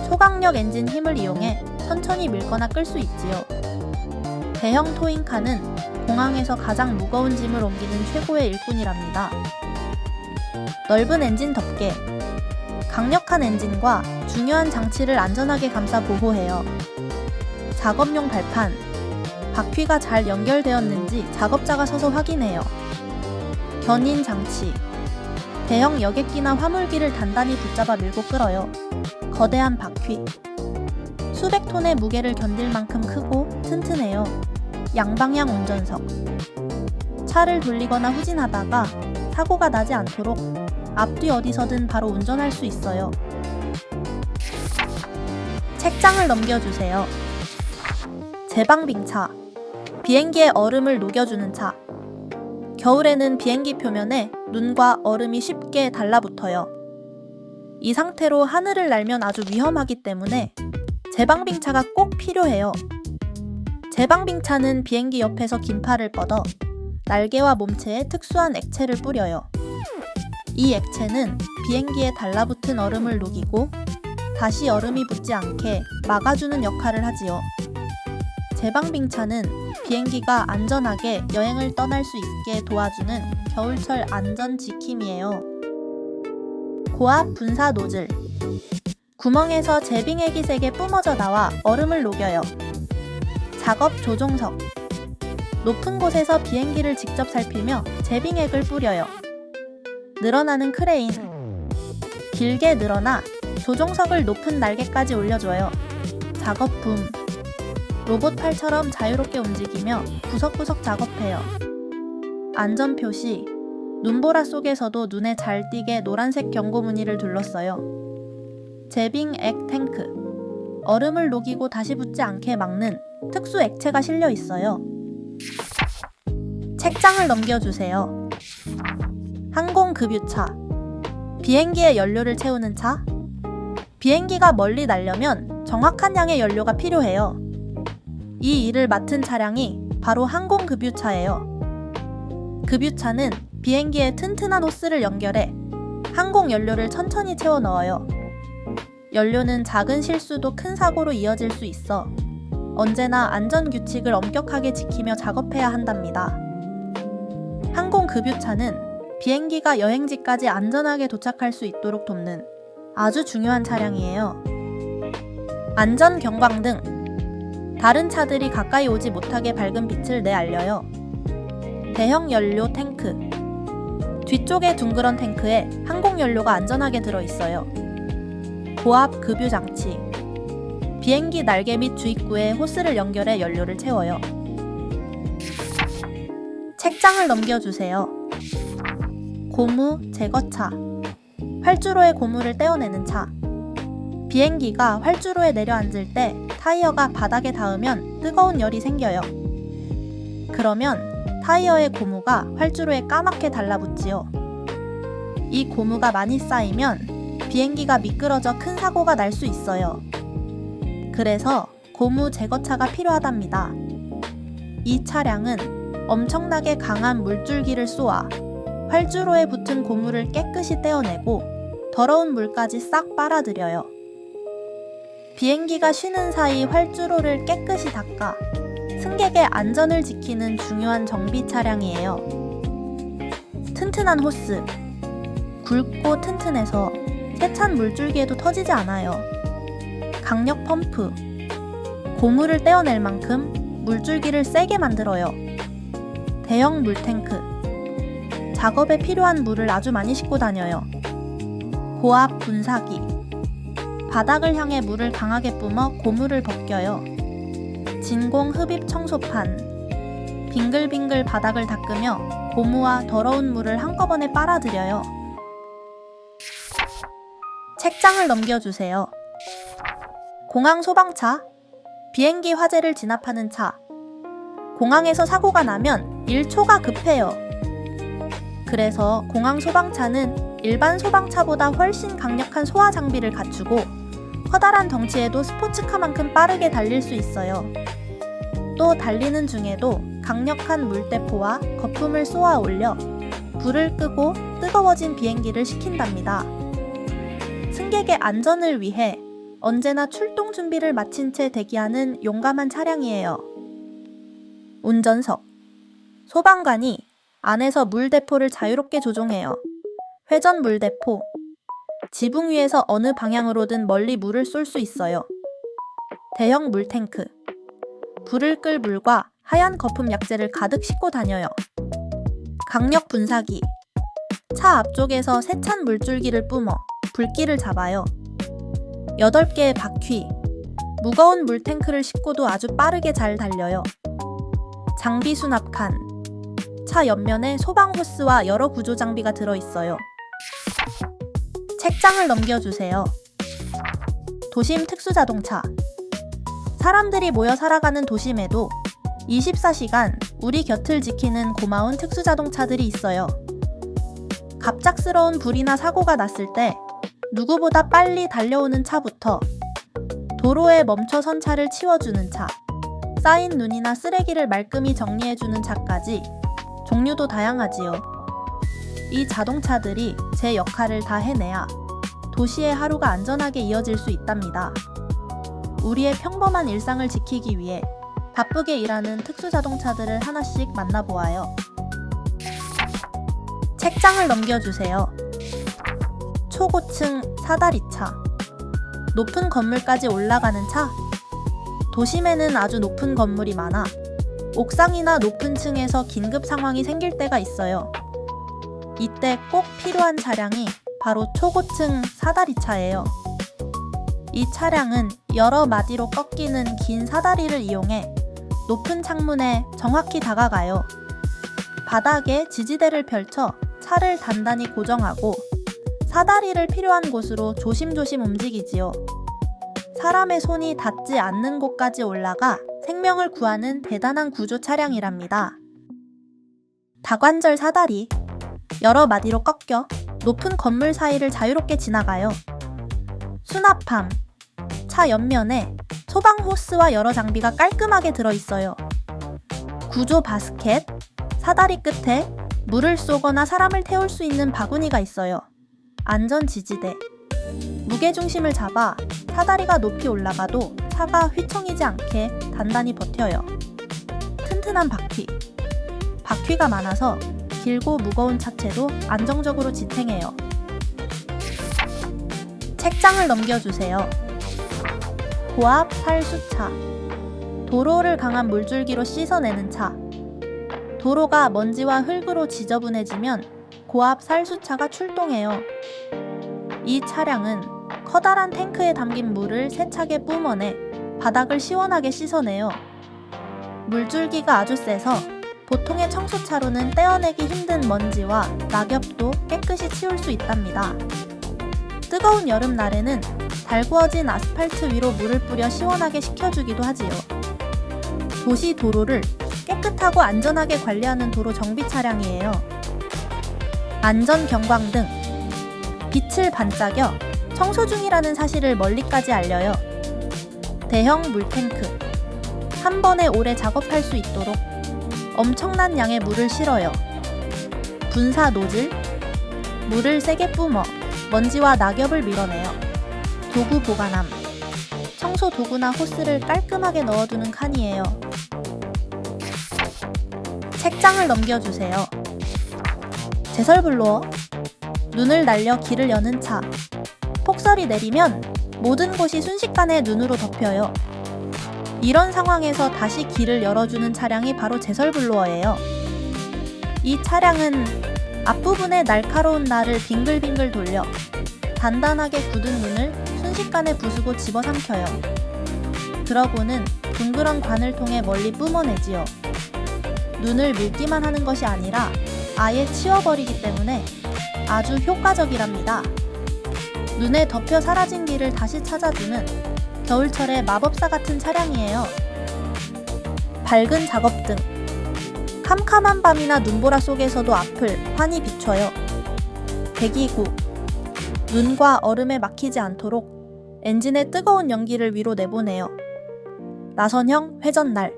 초강력 엔진 힘을 이용해 천천히 밀거나 끌 수 있지요. 대형 토잉카는 공항에서 가장 무거운 짐을 옮기는 최고의 일꾼이랍니다. 넓은 엔진 덮개. 강력한 엔진과 중요한 장치를 안전하게 감싸 보호해요. 작업용 발판. 바퀴가 잘 연결되었는지 작업자가 서서 확인해요. 견인 장치. 대형 여객기나 화물기를 단단히 붙잡아 밀고 끌어요. 거대한 바퀴. 수백 톤의 무게를 견딜 만큼 크고 튼튼해요. 양방향 운전석. 차를 돌리거나 후진하다가 사고가 나지 않도록 앞뒤 어디서든 바로 운전할 수 있어요. 책장을 넘겨주세요. 제방빙차. 비행기의 얼음을 녹여주는 차. 겨울에는 비행기 표면에 눈과 얼음이 쉽게 달라붙어요. 이 상태로 하늘을 날면 아주 위험하기 때문에 제방빙차가 꼭 필요해요. 제방빙차는 비행기 옆에서 긴팔을 뻗어 날개와 몸체에 특수한 액체를 뿌려요. 이 액체는 비행기에 달라붙은 얼음을 녹이고 다시 얼음이 붙지 않게 막아주는 역할을 하지요. 제방빙차는 비행기가 안전하게 여행을 떠날 수 있게 도와주는 겨울철 안전지킴이에요. 고압 분사 노즐. 구멍에서 제빙액이 세게 뿜어져 나와 얼음을 녹여요. 작업 조종석. 높은 곳에서 비행기를 직접 살피며 제빙액을 뿌려요. 늘어나는 크레인. 길게 늘어나 조종석을 높은 날개까지 올려줘요. 작업 붐. 로봇팔처럼 자유롭게 움직이며 구석구석 작업해요. 안전표시. 눈보라 속에서도 눈에 잘 띄게 노란색 경고 무늬를 둘렀어요. 제빙액 탱크. 얼음을 녹이고 다시 붙지 않게 막는 특수 액체가 실려 있어요. 책장을 넘겨주세요. 항공급유차. 비행기에 연료를 채우는 차. 비행기가 멀리 날려면 정확한 양의 연료가 필요해요. 이 일을 맡은 차량이 바로 항공급유차예요. 급유차는 비행기에 튼튼한 호스를 연결해 항공 연료를 천천히 채워 넣어요. 연료는 작은 실수도 큰 사고로 이어질 수 있어 언제나 안전규칙을 엄격하게 지키며 작업해야 한답니다. 항공급유차는 비행기가 여행지까지 안전하게 도착할 수 있도록 돕는 아주 중요한 차량이에요. 안전경광등. 다른 차들이 가까이 오지 못하게 밝은 빛을 내알려요. 대형 연료 탱크. 뒤쪽의 둥그런 탱크에 항공연료가 안전하게 들어있어요. 고압 급유장치. 비행기 날개 및 주입구에 호스를 연결해 연료를 채워요. 책장을 넘겨주세요. 고무 제거차. 활주로의 고무를 떼어내는 차. 비행기가 활주로에 내려앉을 때 타이어가 바닥에 닿으면 뜨거운 열이 생겨요. 그러면 타이어의 고무가 활주로에 까맣게 달라붙지요. 이 고무가 많이 쌓이면 비행기가 미끄러져 큰 사고가 날 수 있어요. 그래서 고무 제거차가 필요하답니다. 이 차량은 엄청나게 강한 물줄기를 쏘아 활주로에 붙은 고무를 깨끗이 떼어내고 더러운 물까지 싹 빨아들여요. 비행기가 쉬는 사이 활주로를 깨끗이 닦아 승객의 안전을 지키는 중요한 정비 차량이에요. 튼튼한 호스. 굵고 튼튼해서 세찬 물줄기에도 터지지 않아요. 강력 펌프. 고무를 떼어낼 만큼 물줄기를 세게 만들어요. 대형 물탱크. 작업에 필요한 물을 아주 많이 싣고 다녀요. 고압 분사기. 바닥을 향해 물을 강하게 뿜어 고무를 벗겨요. 진공 흡입 청소판. 빙글빙글 바닥을 닦으며 고무와 더러운 물을 한꺼번에 빨아들여요. 책장을 넘겨주세요. 공항 소방차. 비행기 화재를 진압하는 차. 공항에서 사고가 나면 1초가 급해요. 그래서 공항 소방차는 일반 소방차보다 훨씬 강력한 소화 장비를 갖추고 커다란 덩치에도 스포츠카만큼 빠르게 달릴 수 있어요. 또 달리는 중에도 강력한 물대포와 거품을 쏘아 올려 불을 끄고 뜨거워진 비행기를 식힌답니다. 승객의 안전을 위해 언제나 출동 준비를 마친 채 대기하는 용감한 차량이에요. 운전석. 소방관이 안에서 물대포를 자유롭게 조종해요. 회전 물대포. 지붕 위에서 어느 방향으로든 멀리 물을 쏠 수 있어요. 대형 물탱크. 불을 끌 물과 하얀 거품 약재를 가득 싣고 다녀요. 강력 분사기. 차 앞쪽에서 세찬 물줄기를 뿜어 불길을 잡아요. 8개의 바퀴. 무거운 물탱크를 싣고도 아주 빠르게 잘 달려요. 장비 수납칸. 차 옆면에 소방 호스와 여러 구조 장비가 들어있어요. 책장을 넘겨주세요. 도심 특수자동차. 사람들이 모여 살아가는 도심에도 24시간 우리 곁을 지키는 고마운 특수자동차들이 있어요. 갑작스러운 불이나 사고가 났을 때 누구보다 빨리 달려오는 차부터 도로에 멈춰선 차를 치워주는 차, 쌓인 눈이나 쓰레기를 말끔히 정리해주는 차까지 종류도 다양하지요. 이 자동차들이 제 역할을 다 해내야 도시의 하루가 안전하게 이어질 수 있답니다. 우리의 평범한 일상을 지키기 위해 바쁘게 일하는 특수자동차들을 하나씩 만나보아요. 책장을 넘겨주세요. 초고층 사다리차. 높은 건물까지 올라가는 차. 도심에는 아주 높은 건물이 많아 옥상이나 높은 층에서 긴급 상황이 생길 때가 있어요. 이때 꼭 필요한 차량이 바로 초고층 사다리차예요. 이 차량은 여러 마디로 꺾이는 긴 사다리를 이용해 높은 창문에 정확히 다가가요. 바닥에 지지대를 펼쳐 차를 단단히 고정하고 사다리를 필요한 곳으로 조심조심 움직이지요. 사람의 손이 닿지 않는 곳까지 올라가 생명을 구하는 대단한 구조 차량이랍니다. 다관절 사다리. 여러 마디로 꺾여 높은 건물 사이를 자유롭게 지나가요. 수납함. 차 옆면에 소방 호스와 여러 장비가 깔끔하게 들어있어요. 구조 바스켓. 사다리 끝에 물을 쏘거나 사람을 태울 수 있는 바구니가 있어요. 안전 지지대. 무게중심을 잡아 사다리가 높이 올라가도 차가 휘청이지 않게 단단히 버텨요. 튼튼한 바퀴. 바퀴가 많아서 길고 무거운 차체도 안정적으로 지탱해요. 책장을 넘겨주세요. 고압 살수차. 도로를 강한 물줄기로 씻어내는 차. 도로가 먼지와 흙으로 지저분해지면 고압 살수차가 출동해요. 이 차량은 커다란 탱크에 담긴 물을 세차게 뿜어내 바닥을 시원하게 씻어내요. 물줄기가 아주 세서 보통의 청소차로는 떼어내기 힘든 먼지와 낙엽도 깨끗이 치울 수 있답니다. 뜨거운 여름날에는 달구어진 아스팔트 위로 물을 뿌려 시원하게 식혀주기도 하지요. 도시 도로를 깨끗하고 안전하게 관리하는 도로 정비 차량이에요. 안전 경광등. 빛을 반짝여 청소 중이라는 사실을 멀리까지 알려요. 대형 물탱크. 한 번에 오래 작업할 수 있도록 엄청난 양의 물을 실어요. 분사 노즐. 물을 세게 뿜어 먼지와 낙엽을 밀어내요. 도구 보관함. 청소 도구나 호스를 깔끔하게 넣어두는 칸이에요. 책장을 넘겨주세요. 제설블로어. 눈을 날려 길을 여는 차. 폭설이 내리면 모든 곳이 순식간에 눈으로 덮여요. 이런 상황에서 다시 길을 열어주는 차량이 바로 제설블로어예요. 이 차량은 앞부분에 날카로운 날을 빙글빙글 돌려 단단하게 굳은 눈을 순식간에 부수고 집어삼켜요. 그러고는 둥그런 관을 통해 멀리 뿜어내지요. 눈을 밀기만 하는 것이 아니라 아예 치워버리기 때문에 아주 효과적이랍니다. 눈에 덮여 사라진 길을 다시 찾아주는 겨울철의 마법사 같은 차량이에요. 밝은 작업등. 캄캄한 밤이나 눈보라 속에서도 앞을 환히 비춰요. 배기구. 눈과 얼음에 막히지 않도록 엔진의 뜨거운 연기를 위로 내보내요. 나선형 회전날.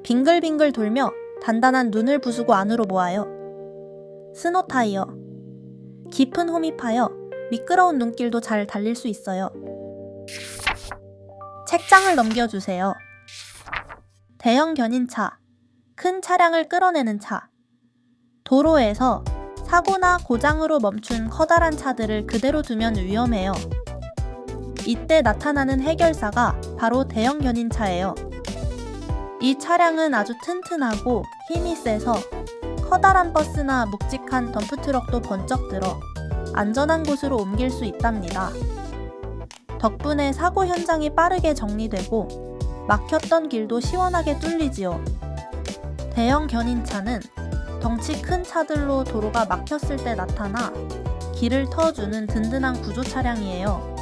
빙글빙글 돌며 단단한 눈을 부수고 안으로 모아요. 스노타이어. 깊은 홈이 파여 미끄러운 눈길도 잘 달릴 수 있어요. 책장을 넘겨주세요. 대형 견인차. 큰 차량을 끌어내는 차. 도로에서 사고나 고장으로 멈춘 커다란 차들을 그대로 두면 위험해요. 이때 나타나는 해결사가 바로 대형 견인차예요. 이 차량은 아주 튼튼하고 힘이 세서 커다란 버스나 묵직한 덤프트럭도 번쩍 들어 안전한 곳으로 옮길 수 있답니다. 덕분에 사고 현장이 빠르게 정리되고 막혔던 길도 시원하게 뚫리지요. 대형 견인차는 덩치 큰 차들로 도로가 막혔을 때 나타나 길을 터주는 든든한 구조 차량이에요.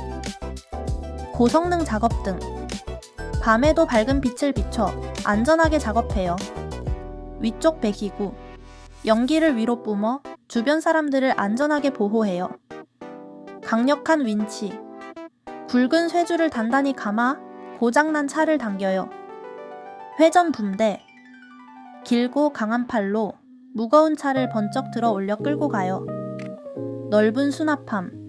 고성능 작업 등 밤에도 밝은 빛을 비춰 안전하게 작업해요. 위쪽 배기구, 연기를 위로 뿜어 주변 사람들을 안전하게 보호해요. 강력한 윈치, 굵은 쇠줄을 단단히 감아 고장난 차를 당겨요. 회전 붐대, 길고 강한 팔로 무거운 차를 번쩍 들어 올려 끌고 가요. 넓은 수납함,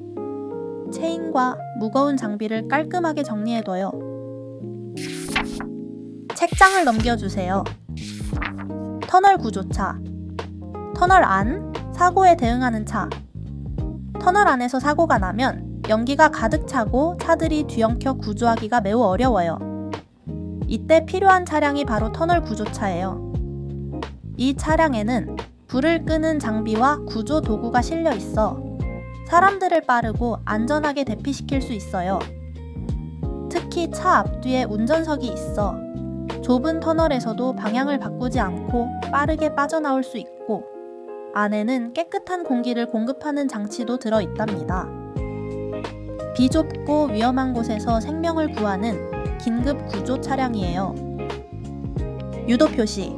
체인과 무거운 장비를 깔끔하게 정리해둬요. 책장을 넘겨주세요. 터널 구조차, 터널 안 사고에 대응하는 차. 터널 안에서 사고가 나면 연기가 가득 차고 차들이 뒤엉켜 구조하기가 매우 어려워요. 이때 필요한 차량이 바로 터널 구조차예요. 이 차량에는 불을 끄는 장비와 구조 도구가 실려 있어 사람들을 빠르고 안전하게 대피시킬 수 있어요. 특히 차 앞뒤에 운전석이 있어 좁은 터널에서도 방향을 바꾸지 않고 빠르게 빠져나올 수 있고 안에는 깨끗한 공기를 공급하는 장치도 들어있답니다. 비좁고 위험한 곳에서 생명을 구하는 긴급 구조 차량이에요. 유도 표시,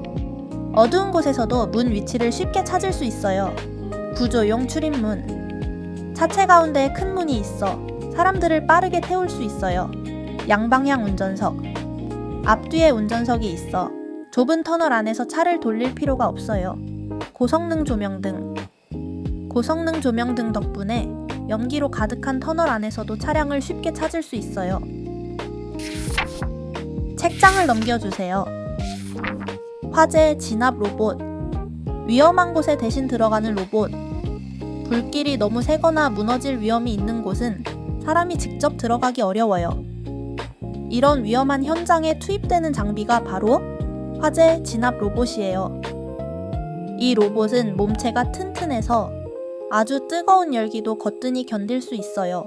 어두운 곳에서도 문 위치를 쉽게 찾을 수 있어요. 구조용 출입문, 차체 가운데에 큰 문이 있어 사람들을 빠르게 태울 수 있어요. 양방향 운전석, 앞뒤에 운전석이 있어 좁은 터널 안에서 차를 돌릴 필요가 없어요. 고성능 조명등, 고성능 조명등 덕분에 연기로 가득한 터널 안에서도 차량을 쉽게 찾을 수 있어요. 책장을 넘겨주세요. 화재 진압 로봇, 위험한 곳에 대신 들어가는 로봇. 불길이 너무 세거나 무너질 위험이 있는 곳은 사람이 직접 들어가기 어려워요. 이런 위험한 현장에 투입되는 장비가 바로 화재 진압 로봇이에요. 이 로봇은 몸체가 튼튼해서 아주 뜨거운 열기도 거뜬히 견딜 수 있어요.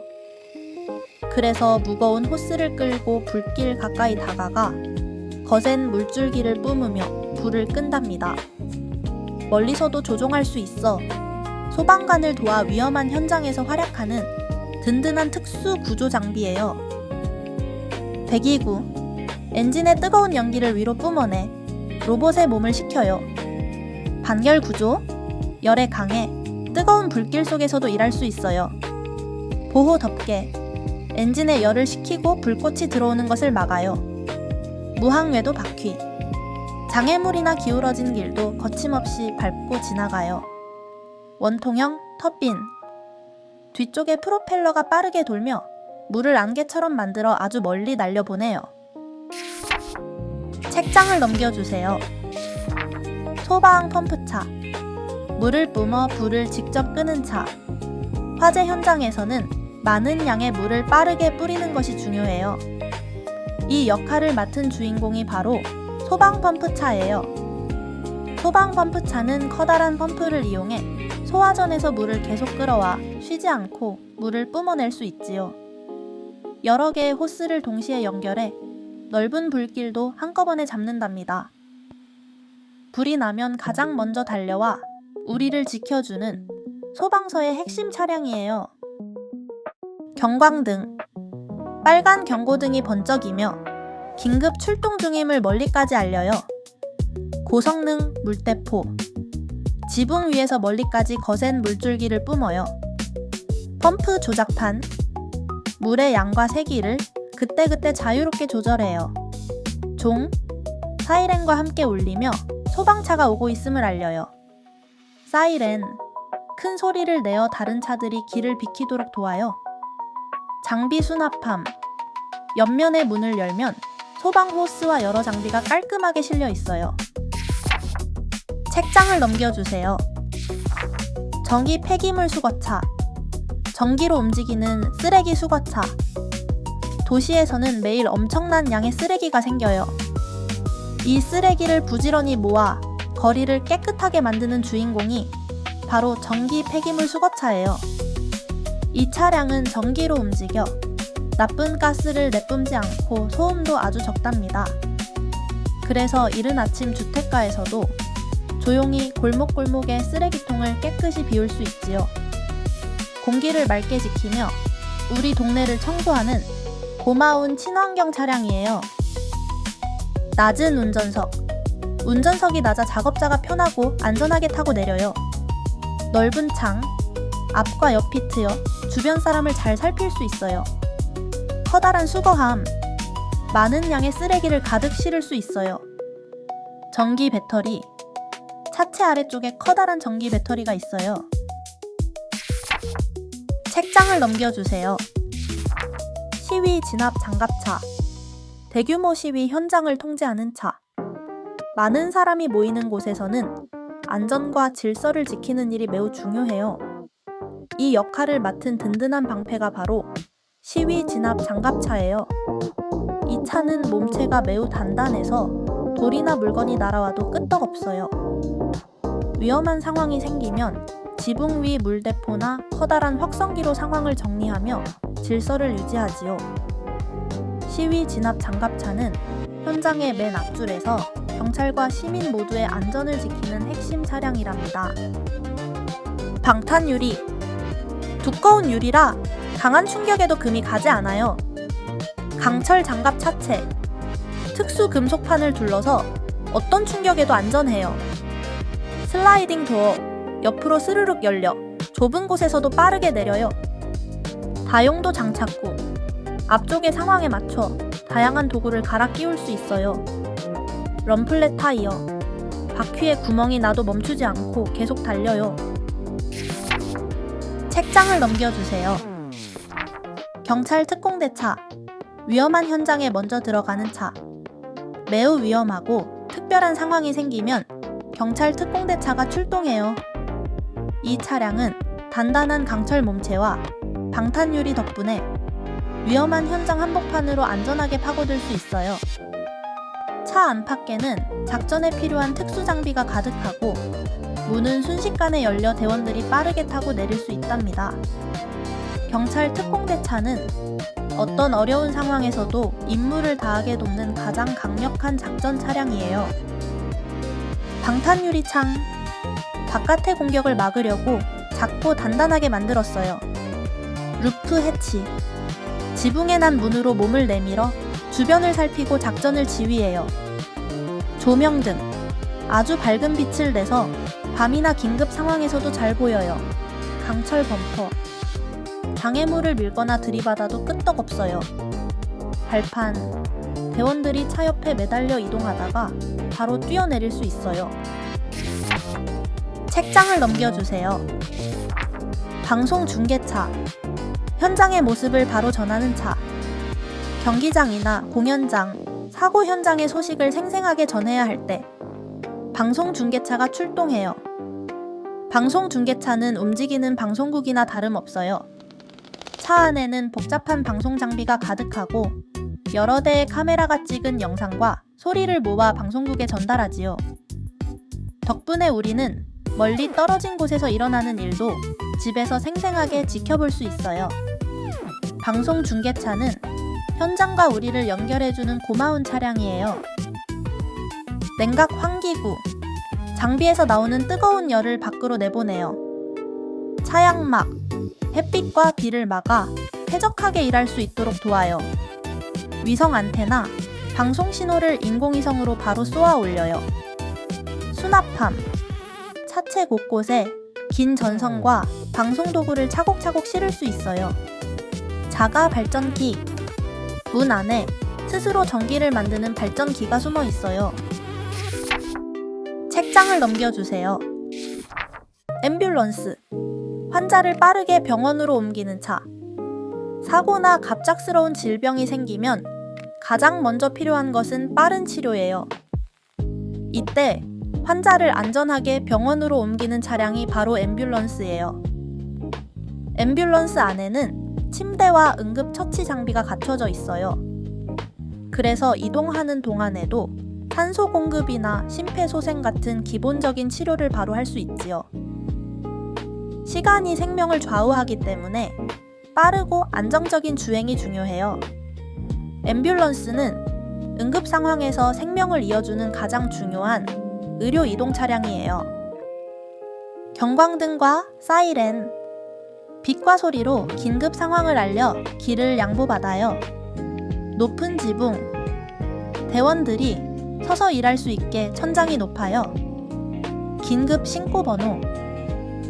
그래서 무거운 호스를 끌고 불길 가까이 다가가 거센 물줄기를 뿜으며 불을 끈답니다. 멀리서도 조종할 수 있어 소방관을 도와 위험한 현장에서 활약하는 든든한 특수 구조 장비예요. 배기구, 엔진의 뜨거운 연기를 위로 뿜어내 로봇의 몸을 식혀요. 반결 구조, 열에 강해 뜨거운 불길 속에서도 일할 수 있어요. 보호 덮개, 엔진에 열을 식히고 불꽃이 들어오는 것을 막아요. 무항외도 바퀴, 장애물이나 기울어진 길도 거침없이 밟고 지나가요. 원통형 터빈, 뒤쪽에 프로펠러가 빠르게 돌며 물을 안개처럼 만들어 아주 멀리 날려보내요. 책장을 넘겨주세요. 소방 펌프차, 물을 뿜어 불을 직접 끄는 차. 화재 현장에서는 많은 양의 물을 빠르게 뿌리는 것이 중요해요. 이 역할을 맡은 주인공이 바로 소방 펌프차예요. 소방 펌프차는 커다란 펌프를 이용해 소화전에서 물을 계속 끌어와 쉬지 않고 물을 뿜어낼 수 있지요. 여러 개의 호스를 동시에 연결해 넓은 불길도 한꺼번에 잡는답니다. 불이 나면 가장 먼저 달려와 우리를 지켜주는 소방서의 핵심 차량이에요. 경광등, 빨간 경고등이 번쩍이며 긴급 출동 중임을 멀리까지 알려요. 고성능 물대포, 지붕 위에서 멀리까지 거센 물줄기를 뿜어요. 펌프 조작판, 물의 양과 세기를 그때그때 자유롭게 조절해요. 종, 사이렌과 함께 울리며 소방차가 오고 있음을 알려요. 사이렌, 큰 소리를 내어 다른 차들이 길을 비키도록 도와요. 장비 수납함, 옆면의 문을 열면 소방 호스와 여러 장비가 깔끔하게 실려 있어요. 책장을 넘겨주세요. 전기 폐기물 수거차, 전기로 움직이는 쓰레기 수거차. 도시에서는 매일 엄청난 양의 쓰레기가 생겨요. 이 쓰레기를 부지런히 모아 거리를 깨끗하게 만드는 주인공이 바로 전기 폐기물 수거차예요. 이 차량은 전기로 움직여 나쁜 가스를 내뿜지 않고 소음도 아주 적답니다. 그래서 이른 아침 주택가에서도 조용히 골목골목의 쓰레기통을 깨끗이 비울 수 있지요. 공기를 맑게 지키며 우리 동네를 청소하는 고마운 친환경 차량이에요. 낮은 운전석. 운전석이 낮아 작업자가 편하고 안전하게 타고 내려요. 넓은 창. 앞과 옆이 트여 주변 사람을 잘 살필 수 있어요. 커다란 수거함. 많은 양의 쓰레기를 가득 실을 수 있어요. 전기 배터리. 차체 아래쪽에 커다란 전기 배터리가 있어요. 책장을 넘겨주세요. 시위 진압 장갑차. 대규모 시위 현장을 통제하는 차. 많은 사람이 모이는 곳에서는 안전과 질서를 지키는 일이 매우 중요해요. 이 역할을 맡은 든든한 방패가 바로 시위 진압 장갑차예요. 이 차는 몸체가 매우 단단해서 돌이나 물건이 날아와도 끄떡없어요. 위험한 상황이 생기면 지붕 위 물대포나 커다란 확성기로 상황을 정리하며 질서를 유지하지요. 시위 진압 장갑차는 현장의 맨 앞줄에서 경찰과 시민 모두의 안전을 지키는 핵심 차량이랍니다. 방탄 유리. 두꺼운 유리라 강한 충격에도 금이 가지 않아요. 강철 장갑 차체. 특수 금속판을 둘러서 어떤 충격에도 안전해요. 슬라이딩 도어. 옆으로 스르륵 열려 좁은 곳에서도 빠르게 내려요. 다용도 장착구. 앞쪽의 상황에 맞춰 다양한 도구를 갈아 끼울 수 있어요. 럼플렛 타이어. 바퀴에 구멍이 나도 멈추지 않고 계속 달려요. 책장을 넘겨주세요. 경찰 특공대차. 위험한 현장에 먼저 들어가는 차. 매우 위험하고 특별한 상황이 생기면 경찰 특공대차가 출동해요. 이 차량은 단단한 강철 몸체와 방탄 유리 덕분에 위험한 현장 한복판으로 안전하게 파고들 수 있어요. 차 안팎에는 작전에 필요한 특수 장비가 가득하고 문은 순식간에 열려 대원들이 빠르게 타고 내릴 수 있답니다. 경찰 특공대차는 어떤 어려운 상황에서도 임무를 다하게 돕는 가장 강력한 작전 차량이에요. 방탄 유리창. 바깥의 공격을 막으려고 작고 단단하게 만들었어요. 루프 해치. 지붕에 난 문으로 몸을 내밀어 주변을 살피고 작전을 지휘해요. 조명등. 아주 밝은 빛을 내서 밤이나 긴급 상황에서도 잘 보여요. 강철 범퍼. 장애물을 밀거나 들이받아도 끄떡없어요. 발판. 대원들이 차 옆에 매달려 이동하다가 바로 뛰어내릴 수 있어요. 책장을 넘겨주세요. 방송 중계차. 현장의 모습을 바로 전하는 차. 경기장이나 공연장, 사고 현장의 소식을 생생하게 전해야 할 때 방송 중계차가 출동해요. 방송 중계차는 움직이는 방송국이나 다름없어요. 차 안에는 복잡한 방송 장비가 가득하고 여러 대의 카메라가 찍은 영상과 소리를 모아 방송국에 전달하지요. 덕분에 우리는 멀리 떨어진 곳에서 일어나는 일도 집에서 생생하게 지켜볼 수 있어요. 방송 중계차는 현장과 우리를 연결해주는 고마운 차량이에요. 냉각 환기구. 장비에서 나오는 뜨거운 열을 밖으로 내보내요. 차양막. 햇빛과 비를 막아 쾌적하게 일할 수 있도록 도와요. 위성 안테나. 방송 신호를 인공위성으로 바로 쏘아 올려요. 수납함. 차체 곳곳에 긴 전선과 방송 도구를 차곡차곡 실을 수 있어요. 자가 발전기. 문 안에 스스로 전기를 만드는 발전기가 숨어 있어요. 책장을 넘겨주세요. 앰뷸런스. 환자를 빠르게 병원으로 옮기는 차. 사고나 갑작스러운 질병이 생기면 가장 먼저 필요한 것은 빠른 치료예요. 이때 환자를 안전하게 병원으로 옮기는 차량이 바로 앰뷸런스예요. 앰뷸런스 안에는 침대와 응급처치 장비가 갖춰져 있어요. 그래서 이동하는 동안에도 산소 공급이나 심폐소생 같은 기본적인 치료를 바로 할 수 있지요. 시간이 생명을 좌우하기 때문에 빠르고 안정적인 주행이 중요해요. 앰뷸런스는 응급 상황에서 생명을 이어주는 가장 중요한 의료 이동 차량이에요. 경광등과 사이렌. 빛과 소리로 긴급 상황을 알려 길을 양보받아요. 높은 지붕. 대원들이 서서 일할 수 있게 천장이 높아요. 긴급 신고 번호.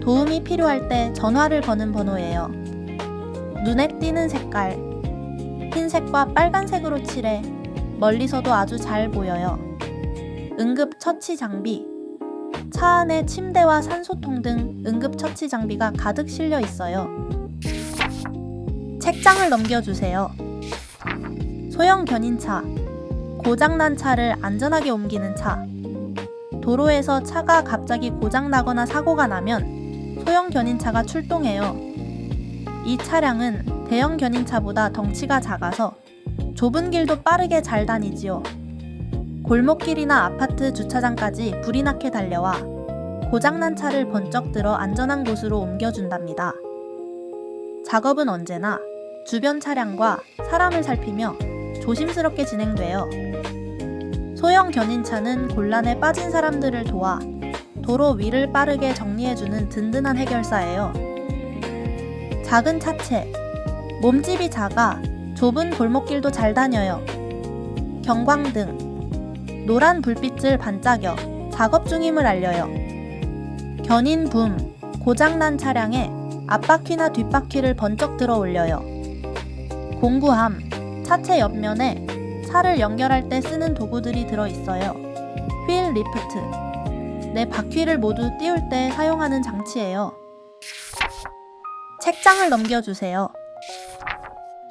도움이 필요할 때 전화를 거는 번호예요. 눈에 띄는 색깔. 흰색과 빨간색으로 칠해 멀리서도 아주 잘 보여요. 응급 처치 장비. 차 안에 침대와 산소통 등 응급 처치 장비가 가득 실려 있어요. 책장을 넘겨주세요. 소형 견인차. 고장난 차를 안전하게 옮기는 차. 도로에서 차가 갑자기 고장나거나 사고가 나면 소형 견인차가 출동해요. 이 차량은 대형 견인차보다 덩치가 작아서 좁은 길도 빠르게 잘 다니지요. 골목길이나 아파트 주차장까지 불이 나게 달려와 고장난 차를 번쩍 들어 안전한 곳으로 옮겨준답니다. 작업은 언제나 주변 차량과 사람을 살피며 조심스럽게 진행돼요. 소형 견인차는 곤란에 빠진 사람들을 도와 도로 위를 빠르게 정리해주는 든든한 해결사예요. 작은 차체. 몸집이 작아 좁은 골목길도 잘 다녀요. 경광등. 노란 불빛을 반짝여 작업 중임을 알려요. 견인붐. 고장난 차량에 앞바퀴나 뒷바퀴를 번쩍 들어 올려요. 공구함. 차체 옆면에 차를 연결할 때 쓰는 도구들이 들어있어요. 휠 리프트. 내 바퀴를 모두 띄울 때 사용하는 장치예요. 책장을 넘겨주세요.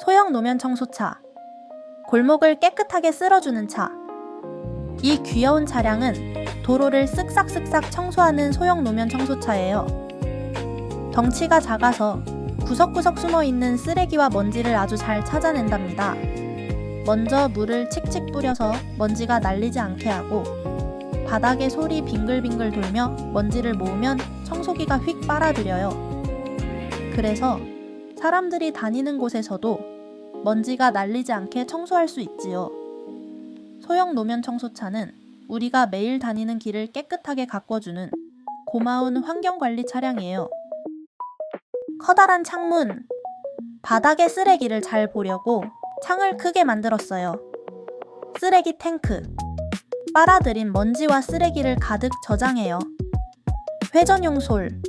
소형 노면 청소차. 골목을 깨끗하게 쓸어주는 차. 이 귀여운 차량은 도로를 쓱싹쓱싹 청소하는 소형 노면 청소차예요. 덩치가 작아서 구석구석 숨어있는 쓰레기와 먼지를 아주 잘 찾아낸답니다. 먼저 물을 칙칙 뿌려서 먼지가 날리지 않게 하고 바닥에 솔이 빙글빙글 돌며 먼지를 모으면 청소기가 휙 빨아들여요. 그래서 사람들이 다니는 곳에서도 먼지가 날리지 않게 청소할 수 있지요. 소형 노면 청소차는 우리가 매일 다니는 길을 깨끗하게 가꿔주는 고마운 환경관리 차량이에요. 커다란 창문. 바닥에 쓰레기를 잘 보려고 창을 크게 만들었어요. 쓰레기 탱크. 빨아들인 먼지와 쓰레기를 가득 저장해요. 회전용 솔.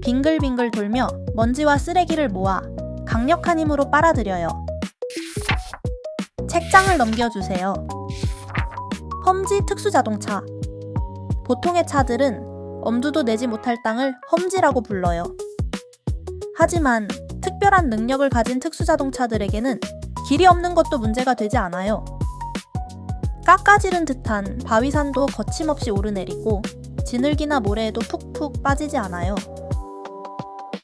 빙글빙글 돌며 먼지와 쓰레기를 모아 강력한 힘으로 빨아들여요. 책장을 넘겨주세요. 험지 특수자동차. 보통의 차들은 엄두도 내지 못할 땅을 험지라고 불러요. 하지만 특별한 능력을 가진 특수자동차들에게는 길이 없는 것도 문제가 되지 않아요. 깎아지른 듯한 바위산도 거침없이 오르내리고 지늘기나 모래에도 푹푹 빠지지 않아요.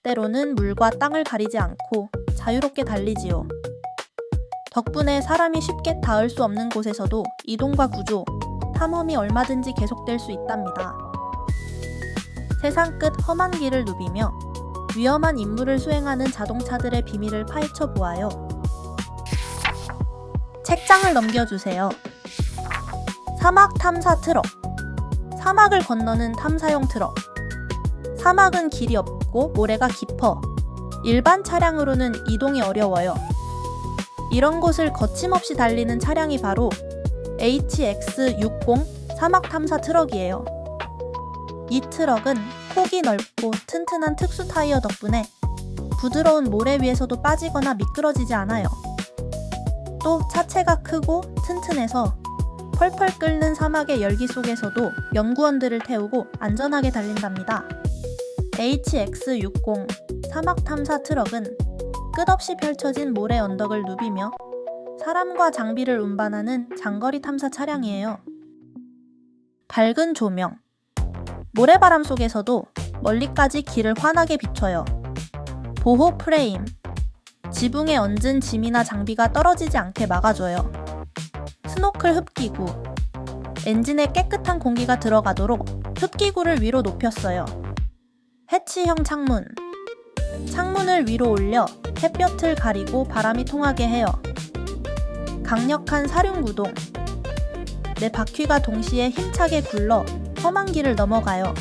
때로는 물과 땅을 가리지 않고 자유롭게 달리지요. 덕분에 사람이 쉽게 닿을 수 없는 곳에서도 이동과 구조, 탐험이 얼마든지 계속될 수 있답니다. 세상 끝 험한 길을 누비며 위험한 임무를 수행하는 자동차들의 비밀을 파헤쳐 보아요. 책장을 넘겨주세요. 사막 탐사 트럭. 사막을 건너는 탐사용 트럭. 사막은 길이 없고 모래가 깊어 일반 차량으로는 이동이 어려워요. 이런 곳을 거침없이 달리는 차량이 바로 HX60 사막 탐사 트럭이에요. 이 트럭은 폭이 넓고 튼튼한 특수 타이어 덕분에 부드러운 모래 위에서도 빠지거나 미끄러지지 않아요. 또 차체가 크고 튼튼해서 펄펄 끓는 사막의 열기 속에서도 연구원들을 태우고 안전하게 달린답니다. HX60 사막 탐사 트럭은 끝없이 펼쳐진 모래 언덕을 누비며 사람과 장비를 운반하는 장거리 탐사 차량이에요. 밝은 조명. 모래바람 속에서도 멀리까지 길을 환하게 비춰요. 보호 프레임. 지붕에 얹은 짐이나 장비가 떨어지지 않게 막아줘요. 스노클 흡기구. 엔진에 깨끗한 공기가 들어가도록 흡기구를 위로 높였어요. 해치형 창문. 창문을 위로 올려 햇볕을 가리고 바람이 통하게 해요. 강력한 사륜구동. 내 바퀴가 동시에 힘차게 굴러 험한 길을 넘어가요.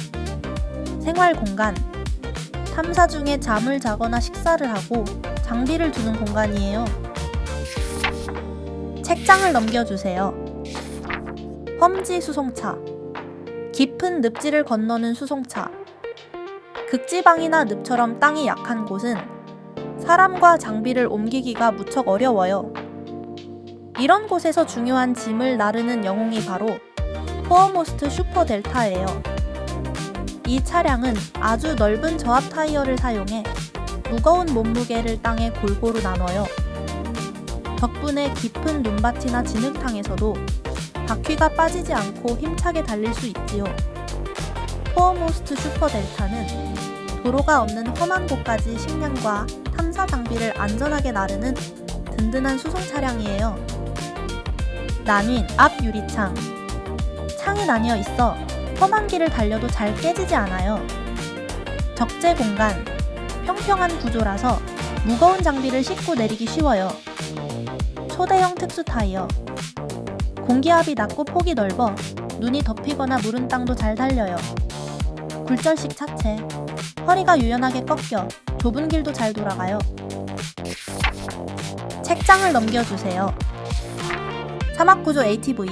생활 공간. 탐사 중에 잠을 자거나 식사를 하고 장비를 두는 공간이에요. 책장을 넘겨주세요. 험지 수송차. 깊은 늪지를 건너는 수송차. 극지방이나 늪처럼 땅이 약한 곳은 사람과 장비를 옮기기가 무척 어려워요. 이런 곳에서 중요한 짐을 나르는 영웅이 바로 포어모스트 슈퍼 델타예요. 이 차량은 아주 넓은 저압 타이어를 사용해 무거운 몸무게를 땅에 골고루 나눠요. 덕분에 깊은 눈밭이나 진흙탕에서도 바퀴가 빠지지 않고 힘차게 달릴 수 있지요. 포어모스트 슈퍼 델타는 도로가 없는 험한 곳까지 식량과 탐사 장비를 안전하게 나르는 든든한 수송 차량이에요. 나뉜 앞 유리창. 창이 나뉘어 있어 험한 길을 달려도 잘 깨지지 않아요. 적재 공간. 평평한 구조라서 무거운 장비를 싣고 내리기 쉬워요. 초대형 특수 타이어. 공기압이 낮고 폭이 넓어 눈이 덮이거나 무른 땅도 잘 달려요. 굴절식 차체. 허리가 유연하게 꺾여 좁은 길도 잘 돌아가요. 책장을 넘겨주세요. 사막구조 ATV.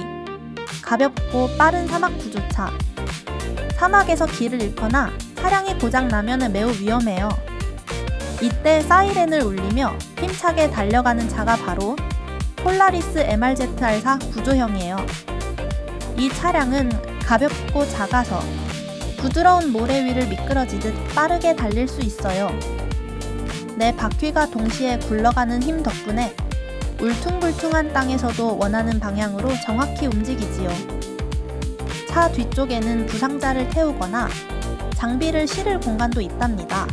가볍고 빠른 사막구조차. 사막에서 길을 잃거나 차량이 고장나면 매우 위험해요. 이때 사이렌을 울리며 힘차게 달려가는 차가 바로 폴라리스 MRZR4 구조형이에요. 이 차량은 가볍고 작아서 부드러운 모래 위를 미끄러지듯 빠르게 달릴 수 있어요. 내 바퀴가 동시에 굴러가는 힘 덕분에 울퉁불퉁한 땅에서도 원하는 방향으로 정확히 움직이지요. 차 뒤쪽에는 부상자를 태우거나 장비를 실을 공간도 있답니다.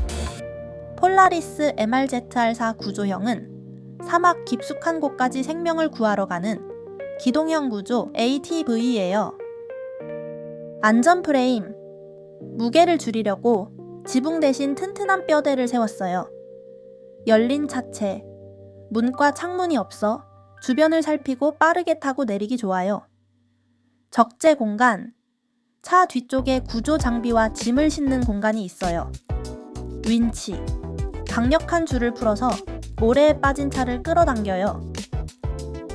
폴라리스 MRZR4 구조형은 사막 깊숙한 곳까지 생명을 구하러 가는 기동형 구조 ATV예요. 안전 프레임. 무게를 줄이려고 지붕 대신 튼튼한 뼈대를 세웠어요. 열린 차체. 문과 창문이 없어 주변을 살피고 빠르게 타고 내리기 좋아요. 적재 공간. 차 뒤쪽에 구조 장비와 짐을 싣는 공간이 있어요. 윈치. 강력한 줄을 풀어서 모래에 빠진 차를 끌어당겨요.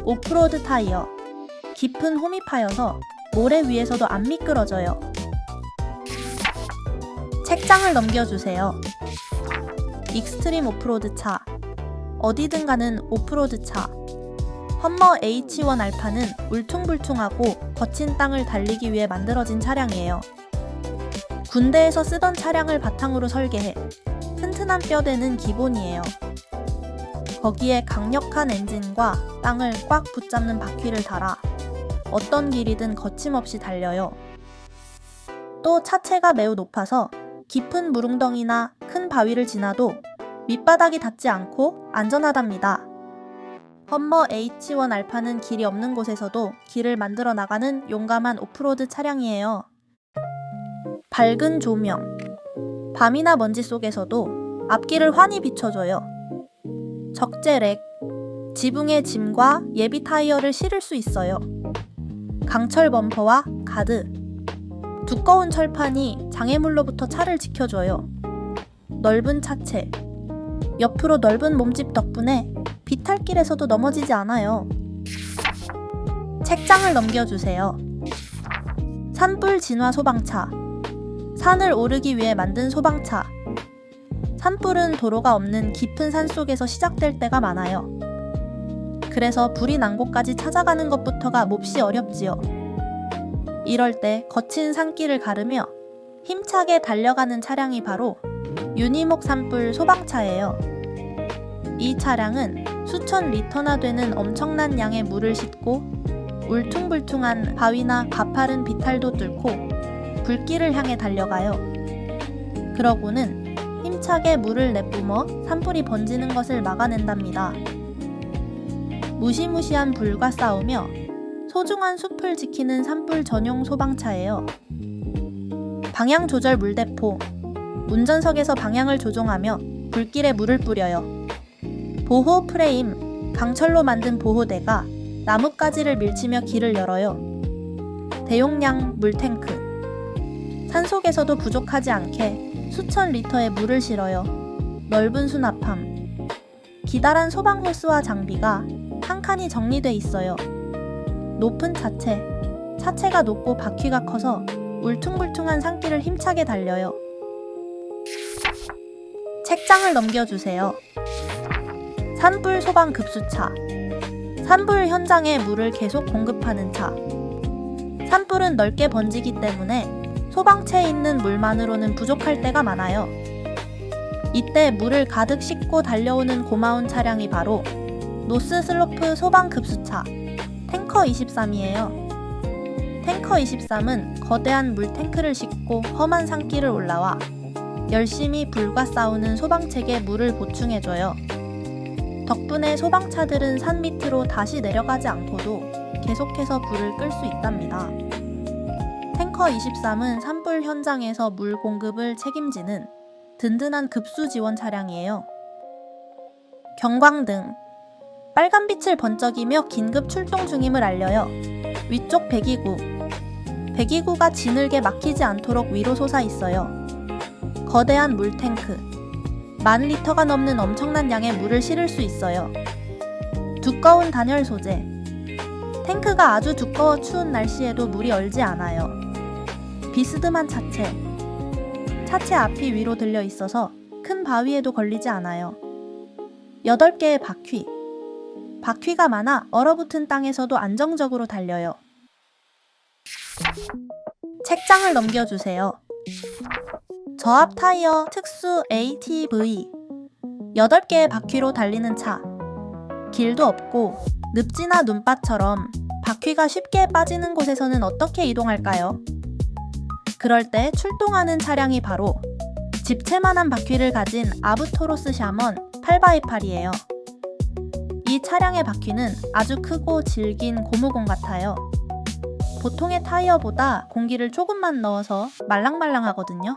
오프로드 타이어. 깊은 홈이 파여서 모래 위에서도 안 미끄러져요. 책장을 넘겨주세요. 익스트림 오프로드 차. 어디든 가는 오프로드 차. 험머 H1 알파는 울퉁불퉁하고 거친 땅을 달리기 위해 만들어진 차량이에요. 군대에서 쓰던 차량을 바탕으로 설계해 튼튼한 뼈대는 기본이에요. 거기에 강력한 엔진과 땅을 꽉 붙잡는 바퀴를 달아 어떤 길이든 거침없이 달려요. 또 차체가 매우 높아서 깊은 물웅덩이나 큰 바위를 지나도 밑바닥이 닿지 않고 안전하답니다. 험머 H1 알파는 길이 없는 곳에서도 길을 만들어 나가는 용감한 오프로드 차량이에요. 밝은 조명. 밤이나 먼지 속에서도 앞길을 환히 비춰줘요. 적재 렉. 지붕에 짐과 예비 타이어를 실을 수 있어요. 강철 범퍼와 가드. 두꺼운 철판이 장애물로부터 차를 지켜줘요. 넓은 차체. 옆으로 넓은 몸집 덕분에 비탈길에서도 넘어지지 않아요. 책장을 넘겨주세요. 산불 진화 소방차. 산을 오르기 위해 만든 소방차. 산불은 도로가 없는 깊은 산 속에서 시작될 때가 많아요. 그래서 불이 난 곳까지 찾아가는 것부터가 몹시 어렵지요. 이럴 때 거친 산길을 가르며 힘차게 달려가는 차량이 바로 유니목 산불 소방차예요. 이 차량은 수천 리터나 되는 엄청난 양의 물을 싣고 울퉁불퉁한 바위나 가파른 비탈도 뚫고 불길을 향해 달려가요. 그러고는 힘차게 물을 내뿜어 산불이 번지는 것을 막아낸답니다. 무시무시한 불과 싸우며 소중한 숲을 지키는 산불 전용 소방차예요. 방향 조절 물대포. 운전석에서 방향을 조종하며 불길에 물을 뿌려요. 보호 프레임. 강철로 만든 보호대가 나뭇가지를 밀치며 길을 열어요. 대용량 물탱크. 산속에서도 부족하지 않게 수천 리터의 물을 실어요. 넓은 수납함. 기다란 소방 호스와 장비가 한 칸이 정리돼 있어요. 높은 차체. 차체가 높고 바퀴가 커서 울퉁불퉁한 산길을 힘차게 달려요. 책장을 넘겨주세요. 산불 소방 급수차. 산불 현장에 물을 계속 공급하는 차. 산불은 넓게 번지기 때문에 소방차에 있는 물만으로는 부족할 때가 많아요. 이때 물을 가득 싣고 달려오는 고마운 차량이 바로 노스슬로프 소방급수차 탱커 23이에요. 탱커 23은 거대한 물탱크를 싣고 험한 산길을 올라와 열심히 불과 싸우는 소방책에 물을 보충해줘요. 덕분에 소방차들은 산 밑으로 다시 내려가지 않고도 계속해서 불을 끌 수 있답니다. 탱커 23은 산불 현장에서 물 공급을 책임지는 든든한 급수 지원 차량이에요. 경광등. 빨간 빛을 번쩍이며 긴급 출동 중임을 알려요. 위쪽 배기구. 배기구가 지늘게 막히지 않도록 위로 솟아 있어요. 거대한 물탱크. 10,000리터가 넘는 엄청난 양의 물을 실을 수 있어요. 두꺼운 단열 소재. 탱크가 아주 두꺼워 추운 날씨에도 물이 얼지 않아요. 비스듬한 차체. 차체 앞이 위로 들려 있어서 큰 바위에도 걸리지 않아요. 8개의 바퀴. 바퀴가 많아 얼어붙은 땅에서도 안정적으로 달려요. 책장을 넘겨주세요. 저압 타이어 특수 ATV. 8개의 바퀴로 달리는 차. 길도 없고 늪지나 눈밭처럼 바퀴가 쉽게 빠지는 곳에서는 어떻게 이동할까요? 그럴 때 출동하는 차량이 바로 집채만한 바퀴를 가진 아브토로스 샤먼 8x8이에요. 이 차량의 바퀴는 아주 크고 질긴 고무공 같아요. 보통의 타이어보다 공기를 조금만 넣어서 말랑말랑하거든요.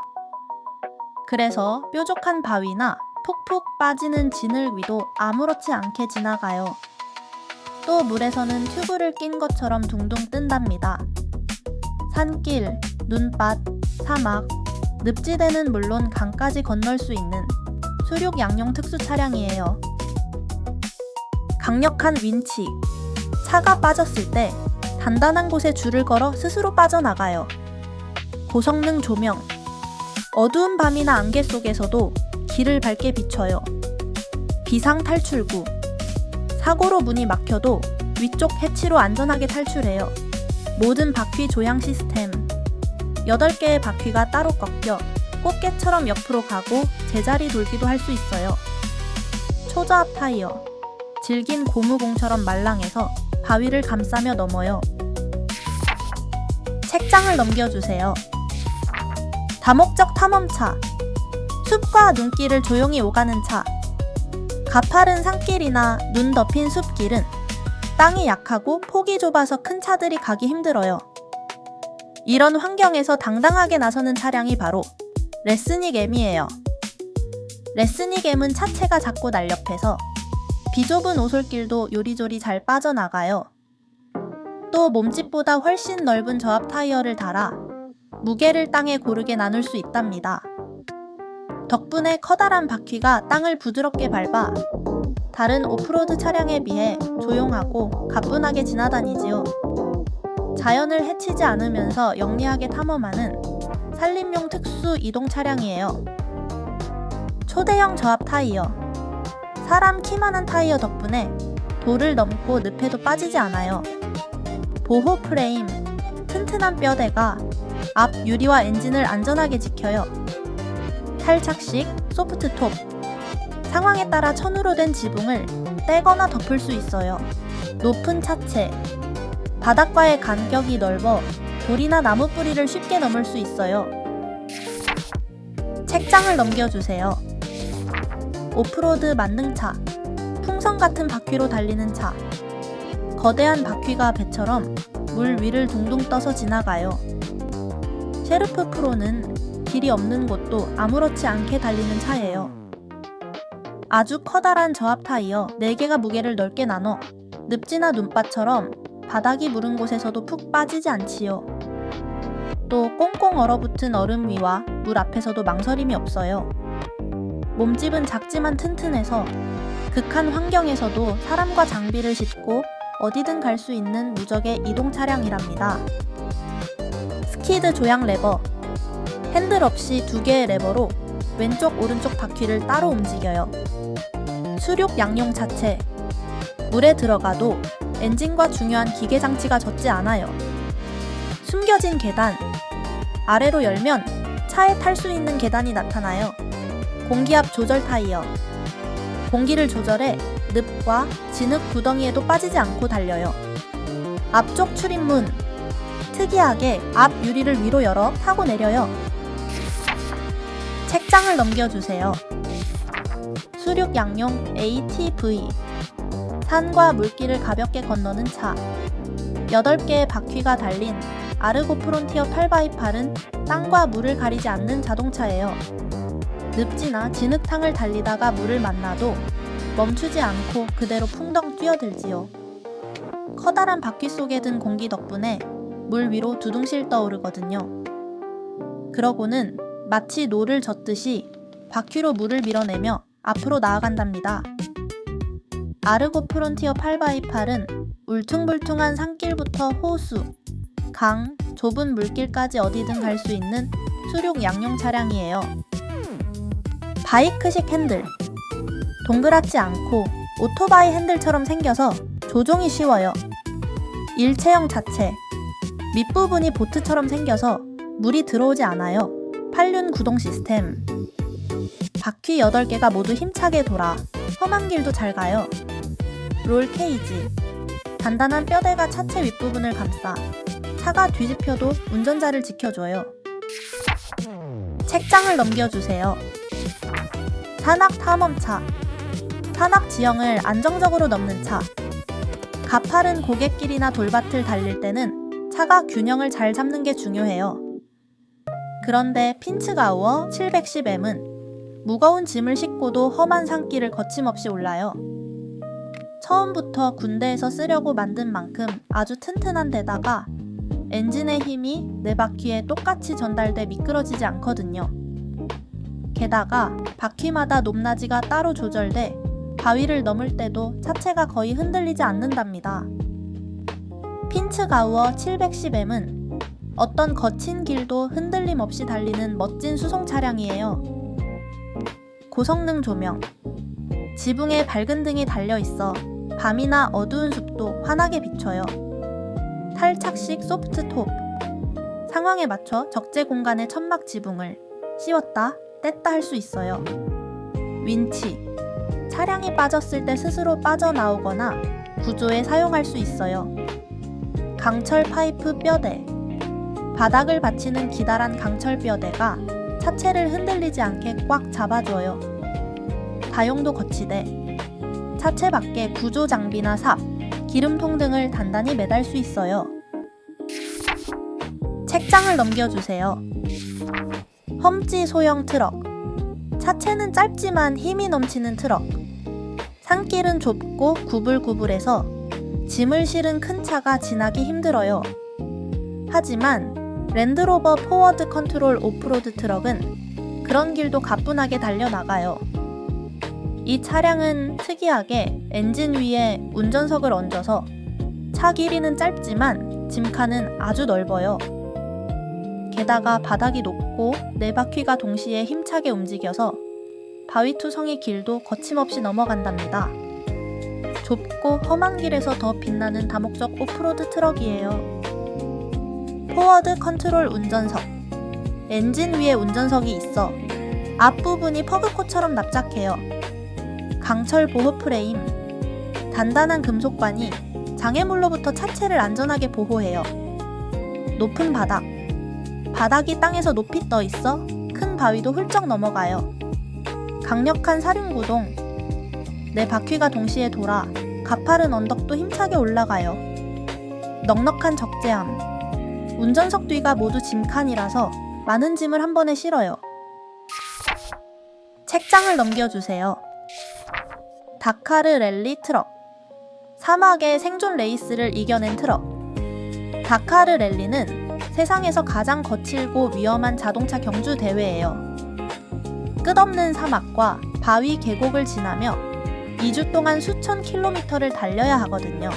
그래서 뾰족한 바위나 푹푹 빠지는 진을 위도 아무렇지 않게 지나가요. 또 물에서는 튜브를 낀 것처럼 둥둥 뜬답니다. 산길, 눈밭, 사막, 늪지대는 물론 강까지 건널 수 있는 수륙 양용 특수 차량이에요. 강력한 윈치. 차가 빠졌을 때 단단한 곳에 줄을 걸어 스스로 빠져나가요. 고성능 조명. 어두운 밤이나 안개 속에서도 길을 밝게 비춰요. 비상 탈출구. 사고로 문이 막혀도 위쪽 해치로 안전하게 탈출해요. 모든 바퀴 조향 시스템. 8개의 바퀴가 따로 꺾여 꽃게처럼 옆으로 가고 제자리 돌기도 할 수 있어요. 초저압 타이어. 질긴 고무공처럼 말랑해서 바위를 감싸며 넘어요. 책장을 넘겨주세요. 다목적 탐험차. 숲과 눈길을 조용히 오가는 차. 가파른 산길이나 눈 덮인 숲길은 땅이 약하고 폭이 좁아서 큰 차들이 가기 힘들어요. 이런 환경에서 당당하게 나서는 차량이 바로 레스닉 M이에요. 레스닉 M은 차체가 작고 날렵해서 비좁은 오솔길도 요리조리 잘 빠져나가요. 또 몸집보다 훨씬 넓은 저압 타이어를 달아 무게를 땅에 고르게 나눌 수 있답니다. 덕분에 커다란 바퀴가 땅을 부드럽게 밟아 다른 오프로드 차량에 비해 조용하고 가뿐하게 지나다니지요. 자연을 해치지 않으면서 영리하게 탐험하는 산림용 특수 이동 차량이에요. 초대형 저압 타이어. 사람 키만한 타이어 덕분에 돌을 넘고 늪에도 빠지지 않아요. 보호 프레임. 튼튼한 뼈대가 앞 유리와 엔진을 안전하게 지켜요. 탈착식 소프트톱. 상황에 따라 천으로 된 지붕을 떼거나 덮을 수 있어요. 높은 차체. 바닥과의 간격이 넓어 돌이나 나무 뿌리를 쉽게 넘을 수 있어요. 책장을 넘겨주세요. 오프로드 만능차. 풍선 같은 바퀴로 달리는 차. 거대한 바퀴가 배처럼 물 위를 둥둥 떠서 지나가요. 셰르프 프로는 길이 없는 곳도 아무렇지 않게 달리는 차예요. 아주 커다란 저압 타이어 4개가 무게를 넓게 나눠 늪지나 눈밭처럼 바닥이 무른 곳에서도 푹 빠지지 않지요. 또 꽁꽁 얼어붙은 얼음 위와 물 앞에서도 망설임이 없어요. 몸집은 작지만 튼튼해서 극한 환경에서도 사람과 장비를 싣고 어디든 갈 수 있는 무적의 이동 차량이랍니다. 스키드 조향 레버. 핸들 없이 2개의 레버로 왼쪽 오른쪽 바퀴를 따로 움직여요. 수륙 양용 차체. 물에 들어가도 엔진과 중요한 기계 장치가 젖지 않아요. 숨겨진 계단. 아래로 열면 차에 탈 수 있는 계단이 나타나요. 공기압 조절 타이어. 공기를 조절해 늪과 진흙 구덩이에도 빠지지 않고 달려요. 앞쪽 출입문. 특이하게 앞 유리를 위로 열어 타고 내려요. 책장을 넘겨주세요. 수륙 양용 ATV. 산과 물길을 가볍게 건너는 차. 8개의 바퀴가 달린 아르고 프론티어 8x8은 땅과 물을 가리지 않는 자동차예요. 늪지나 진흙탕을 달리다가 물을 만나도 멈추지 않고 그대로 풍덩 뛰어들지요. 커다란 바퀴 속에 든 공기 덕분에 물 위로 두둥실 떠오르거든요. 그러고는 마치 노를 젓듯이 바퀴로 물을 밀어내며 앞으로 나아간답니다. 아르고 프론티어 8x8은 울퉁불퉁한 산길부터 호수, 강, 좁은 물길까지 어디든 갈 수 있는 수륙 양용 차량이에요. 바이크식 핸들. 동그랗지 않고 오토바이 핸들처럼 생겨서 조종이 쉬워요. 일체형 자체. 밑부분이 보트처럼 생겨서 물이 들어오지 않아요. 8륜 구동 시스템. 바퀴 8개가 모두 힘차게 돌아 험한 길도 잘 가요. 롤 케이지. 단단한 뼈대가 차체 윗부분을 감싸 차가 뒤집혀도 운전자를 지켜줘요. 책장을 넘겨주세요. 산악 탐험차. 산악 지형을 안정적으로 넘는 차. 가파른 고갯길이나 돌밭을 달릴 때는 차가 균형을 잘 잡는 게 중요해요. 그런데 핀츠가우어 710M은 무거운 짐을 싣고도 험한 산길을 거침없이 올라요. 처음부터 군대에서 쓰려고 만든 만큼 아주 튼튼한 데다가 엔진의 힘이 4바퀴에 똑같이 전달돼 미끄러지지 않거든요. 게다가 바퀴마다 높낮이가 따로 조절돼 바위를 넘을 때도 차체가 거의 흔들리지 않는답니다. 핀츠가우어 710M은 어떤 거친 길도 흔들림 없이 달리는 멋진 수송 차량이에요. 고성능 조명. 지붕에 밝은 등이 달려있어 밤이나 어두운 숲도 환하게 비춰요. 탈착식 소프트톱. 상황에 맞춰 적재 공간의 천막 지붕을 씌웠다 뗐다 할 수 있어요. 윈치. 차량이 빠졌을 때 스스로 빠져나오거나 구조에 사용할 수 있어요. 강철 파이프 뼈대. 바닥을 받치는 기다란 강철 뼈대가 차체를 흔들리지 않게 꽉 잡아줘요. 다용도 거치대. 차체 밖에 구조 장비나 삽, 기름통 등을 단단히 매달 수 있어요. 책장을 넘겨주세요. 험지 소형 트럭. 차체는 짧지만 힘이 넘치는 트럭. 산길은 좁고 구불구불해서 짐을 실은 큰 차가 지나기 힘들어요. 하지만 랜드로버 포워드 컨트롤 오프로드 트럭은 그런 길도 가뿐하게 달려나가요. 이 차량은 특이하게 엔진 위에 운전석을 얹어서 차 길이는 짧지만 짐칸은 아주 넓어요. 게다가 바닥이 높고 4바퀴가 동시에 힘차게 움직여서 바위투성이 길도 거침없이 넘어간답니다. 좁고 험한 길에서 더 빛나는 다목적 오프로드 트럭이에요. 포워드 컨트롤 운전석. 엔진 위에 운전석이 있어 앞부분이 퍼그코처럼 납작해요. 강철 보호 프레임. 단단한 금속관이 장애물로부터 차체를 안전하게 보호해요. 높은 바닥. 바닥이 땅에서 높이 떠 있어 큰 바위도 훌쩍 넘어가요. 강력한 사륜구동. 4바퀴가 동시에 돌아 가파른 언덕도 힘차게 올라가요. 넉넉한 적재함. 운전석 뒤가 모두 짐칸이라서 많은 짐을 한 번에 실어요. 책장을 넘겨주세요. 다카르 랠리 트럭. 사막의 생존 레이스를 이겨낸 트럭. 다카르 랠리는 세상에서 가장 거칠고 위험한 자동차 경주 대회예요. 끝없는 사막과 바위 계곡을 지나며 2주 동안 수천 킬로미터를 달려야 하거든요.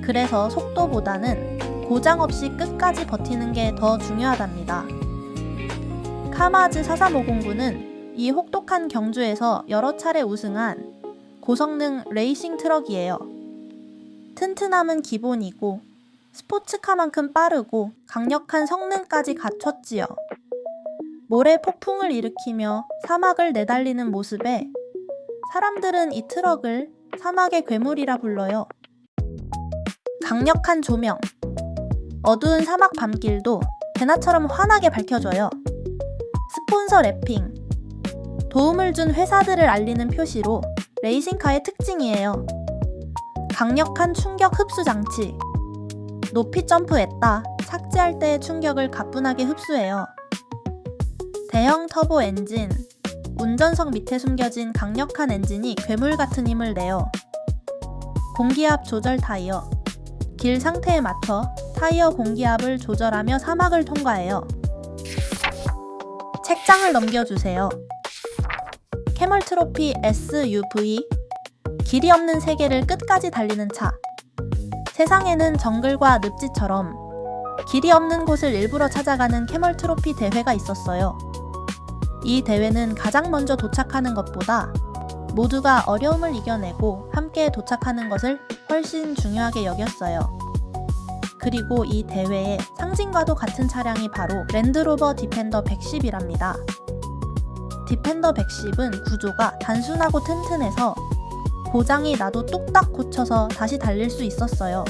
그래서 속도보다는 고장 없이 끝까지 버티는 게 더 중요하답니다. 카마즈 4350구는 이 혹독한 경주에서 여러 차례 우승한 고성능 레이싱 트럭이에요. 튼튼함은 기본이고 스포츠카만큼 빠르고 강력한 성능까지 갖췄지요. 모래 폭풍을 일으키며 사막을 내달리는 모습에 사람들은 이 트럭을 사막의 괴물이라 불러요. 강력한 조명, 어두운 사막 밤길도 대낮처럼 환하게 밝혀줘요. 스폰서 랩핑, 도움을 준 회사들을 알리는 표시로 레이싱카의 특징이에요. 강력한 충격 흡수 장치, 높이 점프했다 착지할 때의 충격을 가뿐하게 흡수해요. 대형 터보 엔진, 운전석 밑에 숨겨진 강력한 엔진이 괴물 같은 힘을 내요. 공기압 조절 타이어, 길 상태에 맞춰 타이어 공기압을 조절하며 사막을 통과해요. 책장을 넘겨주세요. 캐멀 트로피 SUV, 길이 없는 세계를 끝까지 달리는 차. 세상에는 정글과 늪지처럼 길이 없는 곳을 일부러 찾아가는 캐멀 트로피 대회가 있었어요. 이 대회는 가장 먼저 도착하는 것보다 모두가 어려움을 이겨내고 함께 도착하는 것을 훨씬 중요하게 여겼어요. 그리고 이 대회의 상징과도 같은 차량이 바로 랜드로버 디펜더 110이랍니다. 디펜더 110은 구조가 단순하고 튼튼해서 고장이 나도 뚝딱 고쳐서 다시 달릴 수 있었어요.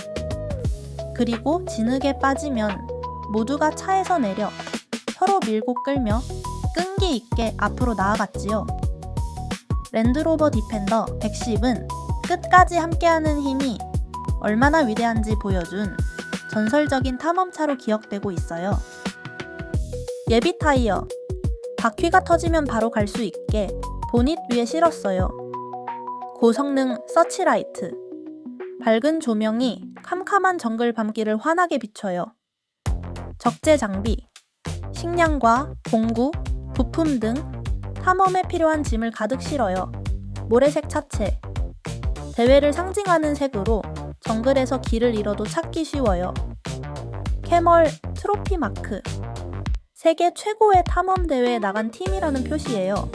그리고 진흙에 빠지면 모두가 차에서 내려 서로 밀고 끌며 끈기 있게 앞으로 나아갔지요. 랜드로버 디펜더 110은 끝까지 함께하는 힘이 얼마나 위대한지 보여준 전설적인 탐험차로 기억되고 있어요. 예비 타이어, 바퀴가 터지면 바로 갈 수 있게 보닛 위에 실었어요. 고성능 서치라이트, 밝은 조명이 캄캄한 정글 밤길을 환하게 비춰요. 적재 장비, 식량과 공구, 부품 등 탐험에 필요한 짐을 가득 실어요. 모래색 차체, 대회를 상징하는 색으로 정글에서 길을 잃어도 찾기 쉬워요. 캐멀 트로피 마크, 세계 최고의 탐험 대회에 나간 팀이라는 표시예요.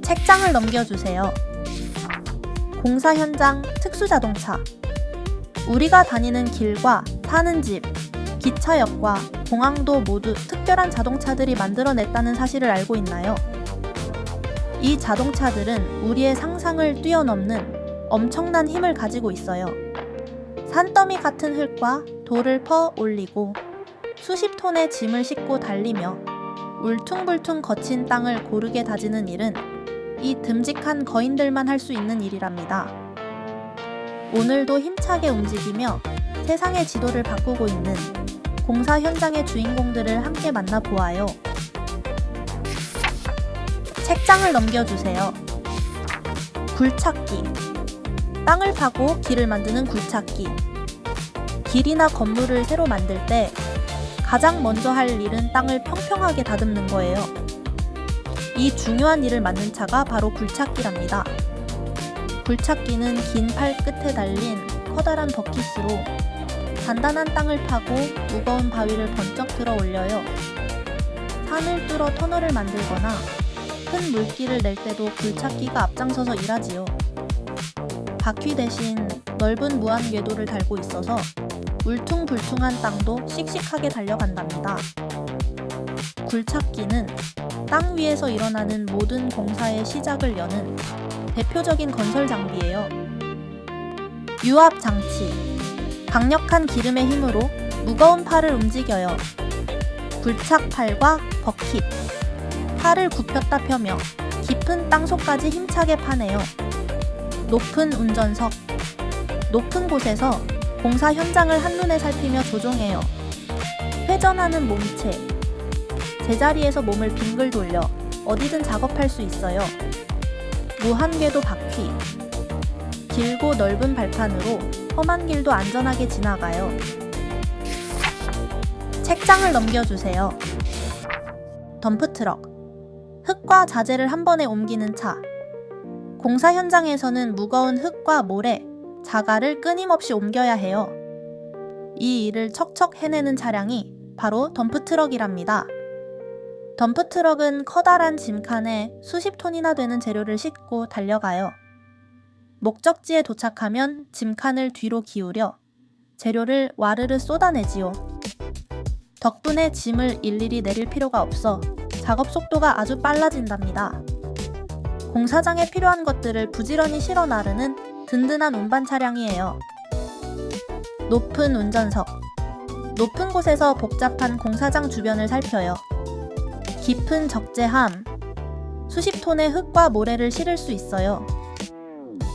책장을 넘겨주세요. 공사 현장 특수자동차, 우리가 다니는 길과 사는 집, 기차역과 공항도 모두 특별한 자동차들이 만들어냈다는 사실을 알고 있나요? 이 자동차들은 우리의 상상을 뛰어넘는 엄청난 힘을 가지고 있어요. 산더미 같은 흙과 돌을 퍼 올리고 수십 톤의 짐을 싣고 달리며 울퉁불퉁 거친 땅을 고르게 다지는 일은 이 듬직한 거인들만 할 수 있는 일이랍니다. 오늘도 힘차게 움직이며 세상의 지도를 바꾸고 있는 공사 현장의 주인공들을 함께 만나보아요. 책장을 넘겨주세요. 굴착기, 땅을 파고 길을 만드는 굴착기. 길이나 건물을 새로 만들 때 가장 먼저 할 일은 땅을 평평하게 다듬는 거예요. 이 중요한 일을 맡는 차가 바로 굴착기랍니다. 굴착기는 긴 팔 끝에 달린 커다란 버킷으로 단단한 땅을 파고 무거운 바위를 번쩍 들어 올려요. 산을 뚫어 터널을 만들거나 큰 물길을 낼 때도 굴착기가 앞장서서 일하지요. 바퀴 대신 넓은 무한궤도를 달고 있어서 울퉁불퉁한 땅도 씩씩하게 달려간답니다. 굴착기는 땅 위에서 일어나는 모든 공사의 시작을 여는 대표적인 건설 장비예요. 유압 장치, 강력한 기름의 힘으로 무거운 팔을 움직여요. 굴착팔과 버킷, 팔을 굽혔다 펴며 깊은 땅속까지 힘차게 파내요. 높은 운전석, 높은 곳에서 공사 현장을 한눈에 살피며 조종해요. 회전하는 몸체, 제자리에서 몸을 빙글 돌려 어디든 작업할 수 있어요. 무한궤도 바퀴, 길고 넓은 발판으로 험한 길도 안전하게 지나가요. 책장을 넘겨주세요. 덤프트럭, 흙과 자재를 한 번에 옮기는 차. 공사 현장에서는 무거운 흙과 모래, 자갈을 끊임없이 옮겨야 해요. 이 일을 척척 해내는 차량이 바로 덤프트럭이랍니다. 덤프트럭은 커다란 짐칸에 수십 톤이나 되는 재료를 싣고 달려가요. 목적지에 도착하면 짐칸을 뒤로 기울여 재료를 와르르 쏟아내지요. 덕분에 짐을 일일이 내릴 필요가 없어 작업 속도가 아주 빨라진답니다. 공사장에 필요한 것들을 부지런히 실어 나르는 든든한 운반 차량이에요. 높은 운전석. 높은 곳에서 복잡한 공사장 주변을 살펴요. 깊은 적재함. 수십 톤의 흙과 모래를 실을 수 있어요.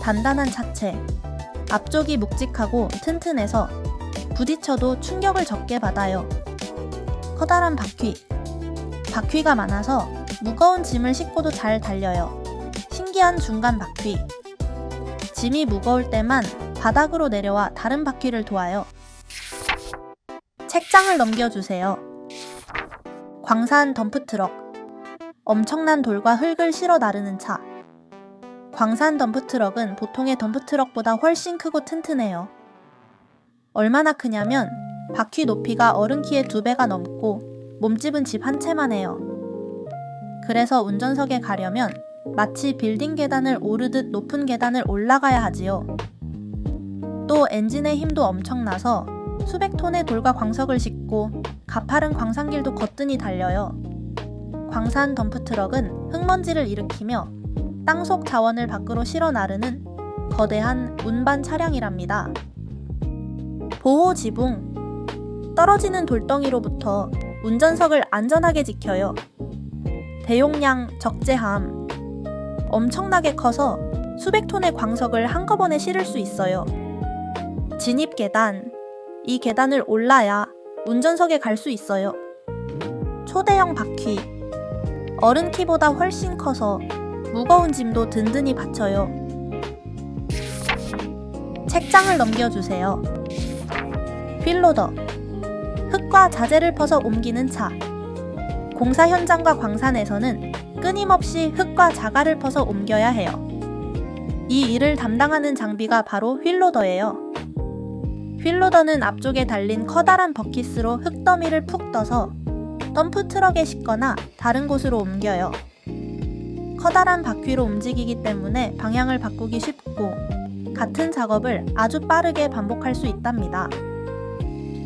단단한 차체. 앞쪽이 묵직하고 튼튼해서 부딪혀도 충격을 적게 받아요. 커다란 바퀴. 바퀴가 많아서 무거운 짐을 싣고도 잘 달려요. 신기한 중간 바퀴. 짐이 무거울 때만 바닥으로 내려와 다른 바퀴를 도와요. 책장을 넘겨주세요. 광산 덤프트럭. 엄청난 돌과 흙을 실어 나르는 차. 광산 덤프트럭은 보통의 덤프트럭보다 훨씬 크고 튼튼해요. 얼마나 크냐면 바퀴 높이가 어른 키의 2배가 넘고 몸집은 집 한 채만 해요. 그래서 운전석에 가려면 마치 빌딩 계단을 오르듯 높은 계단을 올라가야 하지요. 또 엔진의 힘도 엄청나서 수백 톤의 돌과 광석을 싣고 가파른 광산길도 거뜬히 달려요. 광산 덤프트럭은 흙먼지를 일으키며 땅속 자원을 밖으로 실어 나르는 거대한 운반 차량이랍니다. 보호 지붕. 떨어지는 돌덩이로부터 운전석을 안전하게 지켜요. 대용량 적재함. 엄청나게 커서 수백 톤의 광석을 한꺼번에 실을 수 있어요. 진입 계단. 이 계단을 올라야 운전석에 갈 수 있어요. 초대형 바퀴. 어른 키보다 훨씬 커서 무거운 짐도 든든히 받쳐요. 책장을 넘겨주세요. 휠로더. 흙과 자재를 퍼서 옮기는 차. 공사 현장과 광산에서는 끊임없이 흙과 자갈을 퍼서 옮겨야 해요. 이 일을 담당하는 장비가 바로 휠로더예요. 휠로더는 앞쪽에 달린 커다란 버킷으로 흙더미를 푹 떠서 덤프트럭에 싣거나 다른 곳으로 옮겨요. 커다란 바퀴로 움직이기 때문에 방향을 바꾸기 쉽고 같은 작업을 아주 빠르게 반복할 수 있답니다.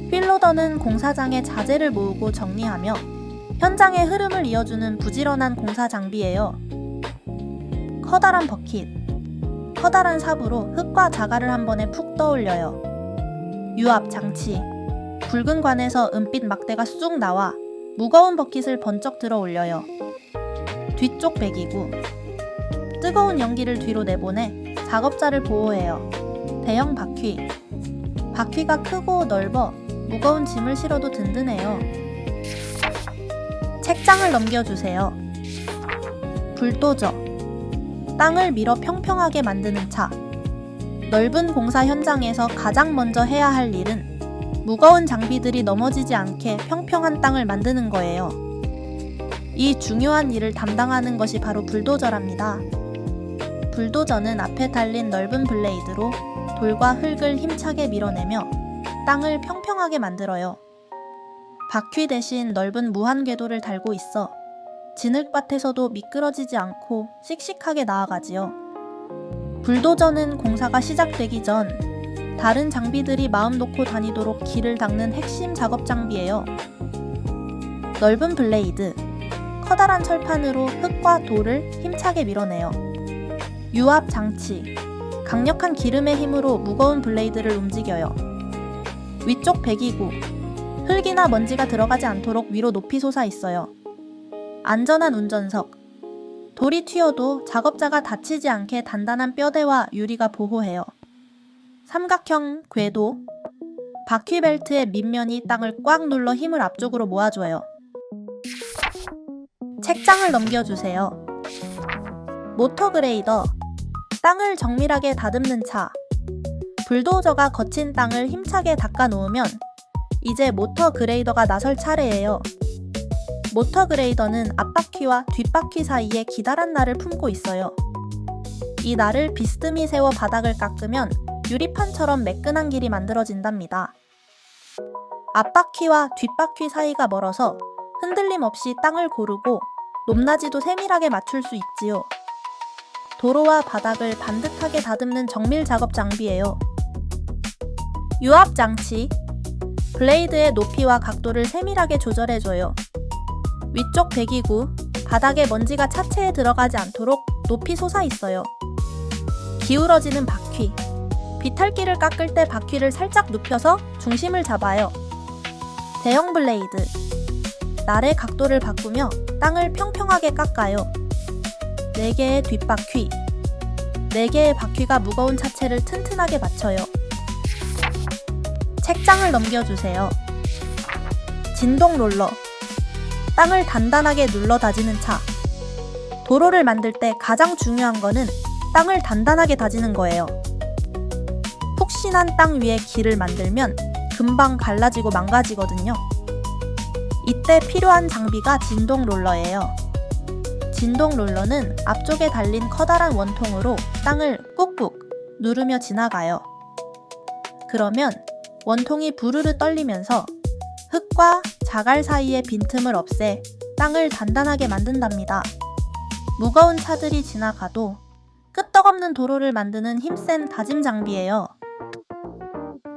휠로더는 공사장의 자재를 모으고 정리하며 현장의 흐름을 이어주는 부지런한 공사 장비예요. 커다란 버킷. 커다란 삽으로 흙과 자갈을 한 번에 푹 떠올려요. 유압 장치. 굵은 관에서 은빛 막대가 쑥 나와 무거운 버킷을 번쩍 들어 올려요. 뒤쪽 배기구. 뜨거운 연기를 뒤로 내보내 작업자를 보호해요. 대형 바퀴. 바퀴가 크고 넓어 무거운 짐을 실어도 든든해요. 책장을 넘겨주세요. 불도저. 땅을 밀어 평평하게 만드는 차. 넓은 공사 현장에서 가장 먼저 해야 할 일은 무거운 장비들이 넘어지지 않게 평평한 땅을 만드는 거예요. 이 중요한 일을 담당하는 것이 바로 불도저랍니다. 불도저는 앞에 달린 넓은 블레이드로 돌과 흙을 힘차게 밀어내며 땅을 평평하게 만들어요. 바퀴 대신 넓은 무한 궤도를 달고 있어 진흙밭에서도 미끄러지지 않고 씩씩하게 나아가지요. 불도저는 공사가 시작되기 전 다른 장비들이 마음 놓고 다니도록 길을 닦는 핵심 작업 장비예요. 넓은 블레이드. 커다란 철판으로 흙과 돌을 힘차게 밀어내요. 유압 장치. 강력한 기름의 힘으로 무거운 블레이드를 움직여요. 위쪽 배기구. 흙이나 먼지가 들어가지 않도록 위로 높이 솟아 있어요. 안전한 운전석. 돌이 튀어도 작업자가 다치지 않게 단단한 뼈대와 유리가 보호해요. 삼각형 궤도. 바퀴 벨트의 밑면이 땅을 꽉 눌러 힘을 앞쪽으로 모아줘요. 책장을 넘겨주세요. 모터 그레이더. 땅을 정밀하게 다듬는 차. 불도저가 거친 땅을 힘차게 닦아 놓으면 이제 모터 그레이더가 나설 차례예요. 모터 그레이더는 앞바퀴와 뒷바퀴 사이에 기다란 날을 품고 있어요. 이 날을 비스듬히 세워 바닥을 깎으면 유리판처럼 매끈한 길이 만들어진답니다. 앞바퀴와 뒷바퀴 사이가 멀어서 흔들림 없이 땅을 고르고 높낮이도 세밀하게 맞출 수 있지요. 도로와 바닥을 반듯하게 다듬는 정밀 작업 장비예요. 유압 장치. 블레이드의 높이와 각도를 세밀하게 조절해줘요. 위쪽 배기구. 바닥에 먼지가 차체에 들어가지 않도록 높이 솟아 있어요. 기울어지는 바퀴. 비탈길을 깎을 때 바퀴를 살짝 눕혀서 중심을 잡아요. 대형 블레이드. 날의 각도를 바꾸며 땅을 평평하게 깎아요. 4개의 뒷바퀴. 4개의 바퀴가 무거운 차체를 튼튼하게 받쳐요. 책장을 넘겨주세요. 진동 롤러. 땅을 단단하게 눌러 다지는 차. 도로를 만들 때 가장 중요한 거는 땅을 단단하게 다지는 거예요. 푹신한 땅 위에 길을 만들면 금방 갈라지고 망가지거든요. 이때 필요한 장비가 진동 롤러예요. 진동 롤러는 앞쪽에 달린 커다란 원통으로 땅을 꾹꾹 누르며 지나가요. 그러면 원통이 부르르 떨리면서 흙과 자갈 사이의 빈틈을 없애 땅을 단단하게 만든답니다. 무거운 차들이 지나가도 끄떡없는 도로를 만드는 힘센 다짐 장비예요.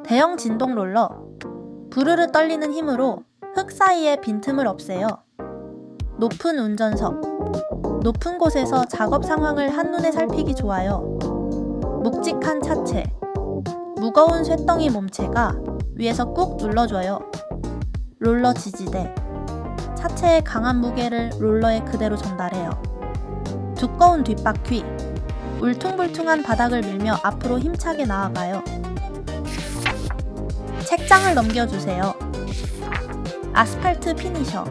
대형 진동 롤러. 부르르 떨리는 힘으로 흙 사이의 빈틈을 없애요. 높은 운전석. 높은 곳에서 작업 상황을 한눈에 살피기 좋아요. 묵직한 차체. 무거운 쇳덩이 몸체가 위에서 꾹 눌러줘요. 롤러 지지대. 차체의 강한 무게를 롤러에 그대로 전달해요. 두꺼운 뒷바퀴. 울퉁불퉁한 바닥을 밀며 앞으로 힘차게 나아가요. 책장을 넘겨주세요. 아스팔트 피니셔.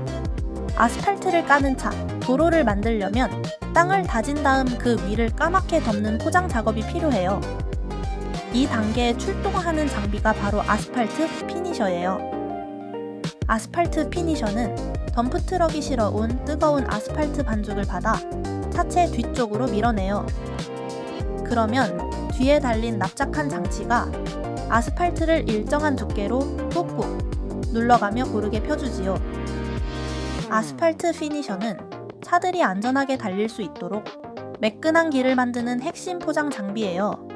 아스팔트를 까는 차. 도로를 만들려면 땅을 다진 다음 그 위를 까맣게 덮는 포장 작업이 필요해요. 이 단계에 출동하는 장비가 바로 아스팔트 피니셔예요. 아스팔트 피니셔는 덤프트럭이 실어온 뜨거운 아스팔트 반죽을 받아 차체 뒤쪽으로 밀어내요. 그러면 뒤에 달린 납작한 장치가 아스팔트를 일정한 두께로 꾹꾹 눌러가며 고르게 펴주지요. 아스팔트 피니셔는 차들이 안전하게 달릴 수 있도록 매끈한 길을 만드는 핵심 포장 장비예요.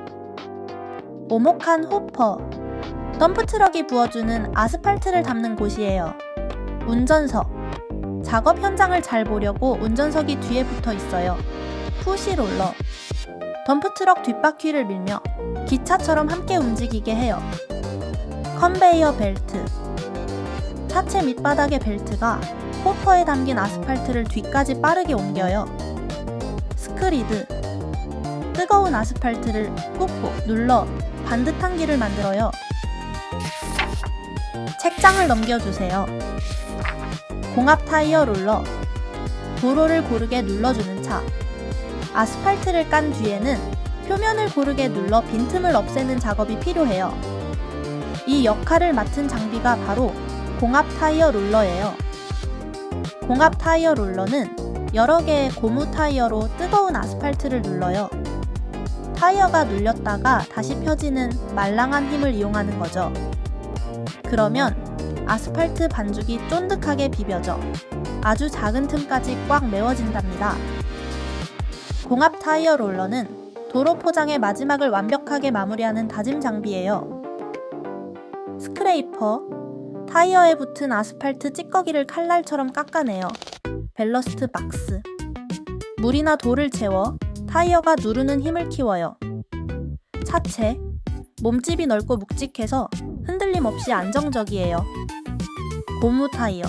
오목한 호퍼. 덤프트럭이 부어주는 아스팔트를 담는 곳이에요. 운전석. 작업 현장을 잘 보려고 운전석이 뒤에 붙어 있어요. 푸시롤러. 덤프트럭 뒷바퀴를 밀며 기차처럼 함께 움직이게 해요. 컨베이어 벨트. 차체 밑바닥의 벨트가 호퍼에 담긴 아스팔트를 뒤까지 빠르게 옮겨요. 스크리드. 뜨거운 아스팔트를 꾹꾹 눌러 반듯한 길을 만들어요. 책장을 넘겨주세요. 공압 타이어 롤러. 도로를 고르게 눌러주는 차. 아스팔트를 깐 뒤에는 표면을 고르게 눌러 빈틈을 없애는 작업이 필요해요. 이 역할을 맡은 장비가 바로 공압 타이어 롤러예요. 공압 타이어 롤러는 여러 개의 고무 타이어로 뜨거운 아스팔트를 눌러요. 타이어가 눌렸다가 다시 펴지는 말랑한 힘을 이용하는 거죠. 그러면 아스팔트 반죽이 쫀득하게 비벼져 아주 작은 틈까지 꽉 메워진답니다. 공압 타이어 롤러는 도로 포장의 마지막을 완벽하게 마무리하는 다짐 장비예요. 스크레이퍼. 타이어에 붙은 아스팔트 찌꺼기를 칼날처럼 깎아내요. 벨러스트 박스. 물이나 돌을 채워 타이어가 누르는 힘을 키워요. 차체. 몸집이 넓고 묵직해서 흔들림 없이 안정적이에요. 고무 타이어.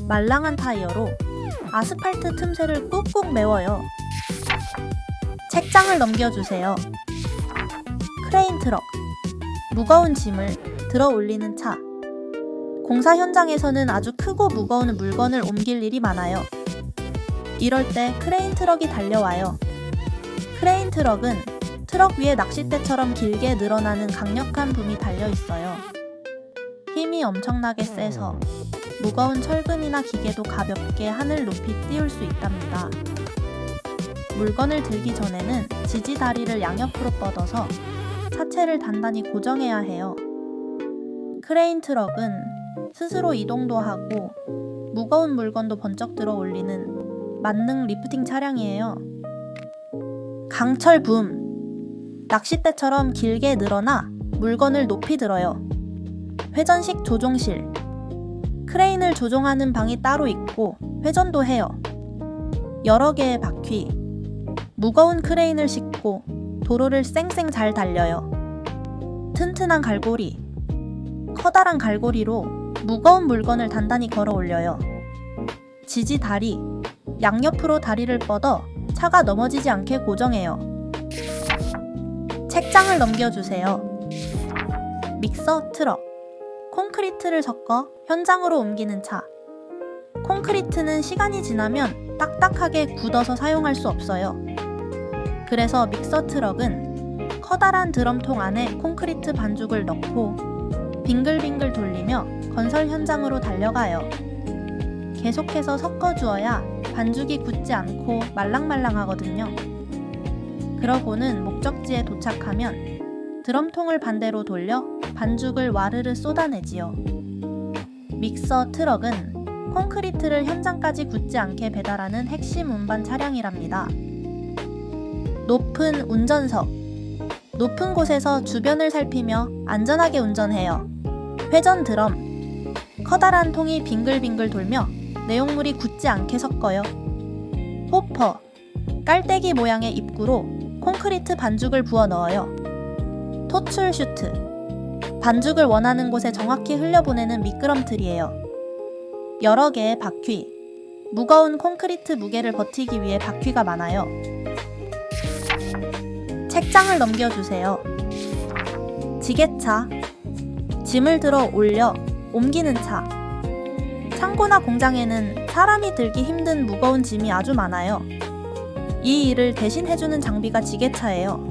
말랑한 타이어로 아스팔트 틈새를 꾹꾹 메워요. 책장을 넘겨주세요. 크레인 트럭. 무거운 짐을 들어 올리는 차. 공사 현장에서는 아주 크고 무거운 물건을 옮길 일이 많아요. 이럴 때 크레인 트럭이 달려와요. 크레인 트럭은 트럭 위에 낚싯대처럼 길게 늘어나는 강력한 붐이 달려 있어요. 힘이 엄청나게 세서 무거운 철근이나 기계도 가볍게 하늘 높이 띄울 수 있답니다. 물건을 들기 전에는 지지 다리를 양옆으로 뻗어서 차체를 단단히 고정해야 해요. 크레인 트럭은 스스로 이동도 하고 무거운 물건도 번쩍 들어 올리는 만능 리프팅 차량이에요. 강철 붐! 낚싯대처럼 길게 늘어나 물건을 높이 들어요. 회전식 조종실. 크레인을 조종하는 방이 따로 있고 회전도 해요. 여러 개의 바퀴. 무거운 크레인을 싣고 도로를 쌩쌩 잘 달려요. 튼튼한 갈고리. 커다란 갈고리로 무거운 물건을 단단히 걸어 올려요. 지지 다리. 양옆으로 다리를 뻗어 차가 넘어지지 않게 고정해요. 책장을 넘겨주세요. 믹서 트럭. 콘크리트를 섞어 현장으로 옮기는 차. 콘크리트는 시간이 지나면 딱딱하게 굳어서 사용할 수 없어요. 그래서 믹서 트럭은 커다란 드럼통 안에 콘크리트 반죽을 넣고 빙글빙글 돌리며 건설 현장으로 달려가요. 계속해서 섞어주어야 반죽이 굳지 않고 말랑말랑하거든요. 그러고는 목적지에 도착하면 드럼통을 반대로 돌려 반죽을 와르르 쏟아내지요. 믹서 트럭은 콘크리트를 현장까지 굳지 않게 배달하는 핵심 운반 차량이랍니다. 높은 운전석. 높은 곳에서 주변을 살피며 안전하게 운전해요. 회전 드럼. 커다란 통이 빙글빙글 돌며 내용물이 굳지 않게 섞어요. 호퍼. 깔때기 모양의 입구로 콘크리트 반죽을 부어 넣어요. 토출 슈트. 반죽을 원하는 곳에 정확히 흘려보내는 미끄럼틀이에요. 여러 개의 바퀴. 무거운 콘크리트 무게를 버티기 위해 바퀴가 많아요. 책장을 넘겨주세요. 지게차. 짐을 들어 올려 옮기는 차. 창고나 공장에는 사람이 들기 힘든 무거운 짐이 아주 많아요. 이 일을 대신 해주는 장비가 지게차예요.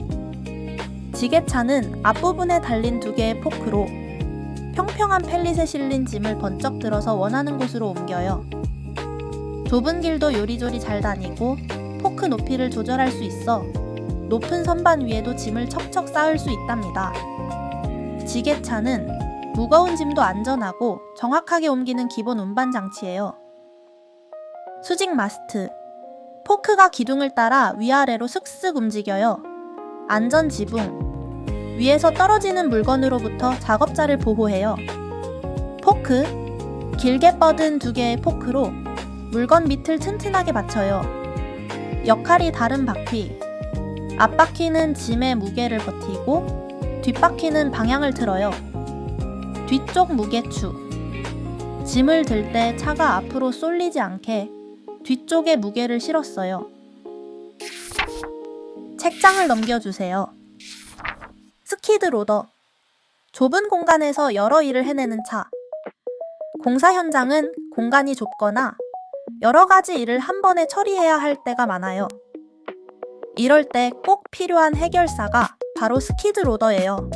지게차는 앞부분에 달린 두 개의 포크로 평평한 펠릿에 실린 짐을 번쩍 들어서 원하는 곳으로 옮겨요. 좁은 길도 요리조리 잘 다니고 포크 높이를 조절할 수 있어 높은 선반 위에도 짐을 척척 쌓을 수 있답니다. 지게차는 무거운 짐도 안전하고 정확하게 옮기는 기본 운반 장치예요. 수직 마스트. 포크가 기둥을 따라 위아래로 슥슥 움직여요. 안전 지붕. 위에서 떨어지는 물건으로부터 작업자를 보호해요. 포크. 길게 뻗은 두 개의 포크로 물건 밑을 튼튼하게 받쳐요. 역할이 다른 바퀴. 앞바퀴는 짐의 무게를 버티고 뒷바퀴는 방향을 틀어요. 뒤쪽 무게추. 짐을 들 때 차가 앞으로 쏠리지 않게 뒤쪽에 무게를 실었어요. 책장을 넘겨주세요. 스키드 로더. 좁은 공간에서 여러 일을 해내는 차. 공사 현장은 공간이 좁거나 여러 가지 일을 한 번에 처리해야 할 때가 많아요. 이럴 때 꼭 필요한 해결사가 바로 스키드 로더예요.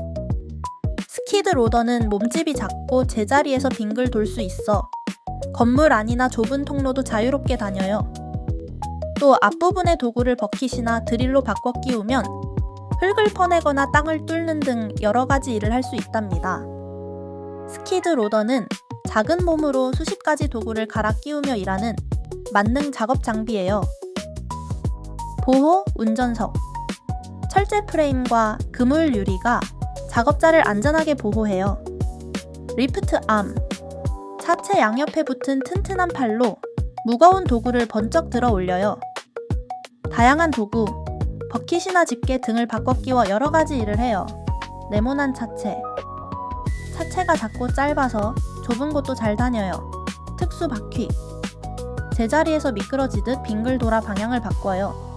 스키드 로더는 몸집이 작고 제자리에서 빙글 돌 수 있어 건물 안이나 좁은 통로도 자유롭게 다녀요. 또 앞부분의 도구를 버킷이나 드릴로 바꿔 끼우면 흙을 퍼내거나 땅을 뚫는 등 여러 가지 일을 할 수 있답니다. 스키드 로더는 작은 몸으로 수십 가지 도구를 갈아 끼우며 일하는 만능 작업 장비예요. 보호 운전석. 철제 프레임과 그물 유리가 작업자를 안전하게 보호해요. 리프트 암. 차체 양옆에 붙은 튼튼한 팔로 무거운 도구를 번쩍 들어 올려요. 다양한 도구, 버킷이나 집게 등을 바꿔 끼워 여러 가지 일을 해요. 네모난 차체. 차체가 작고 짧아서 좁은 곳도 잘 다녀요. 특수 바퀴. 제자리에서 미끄러지듯 빙글 돌아 방향을 바꿔요.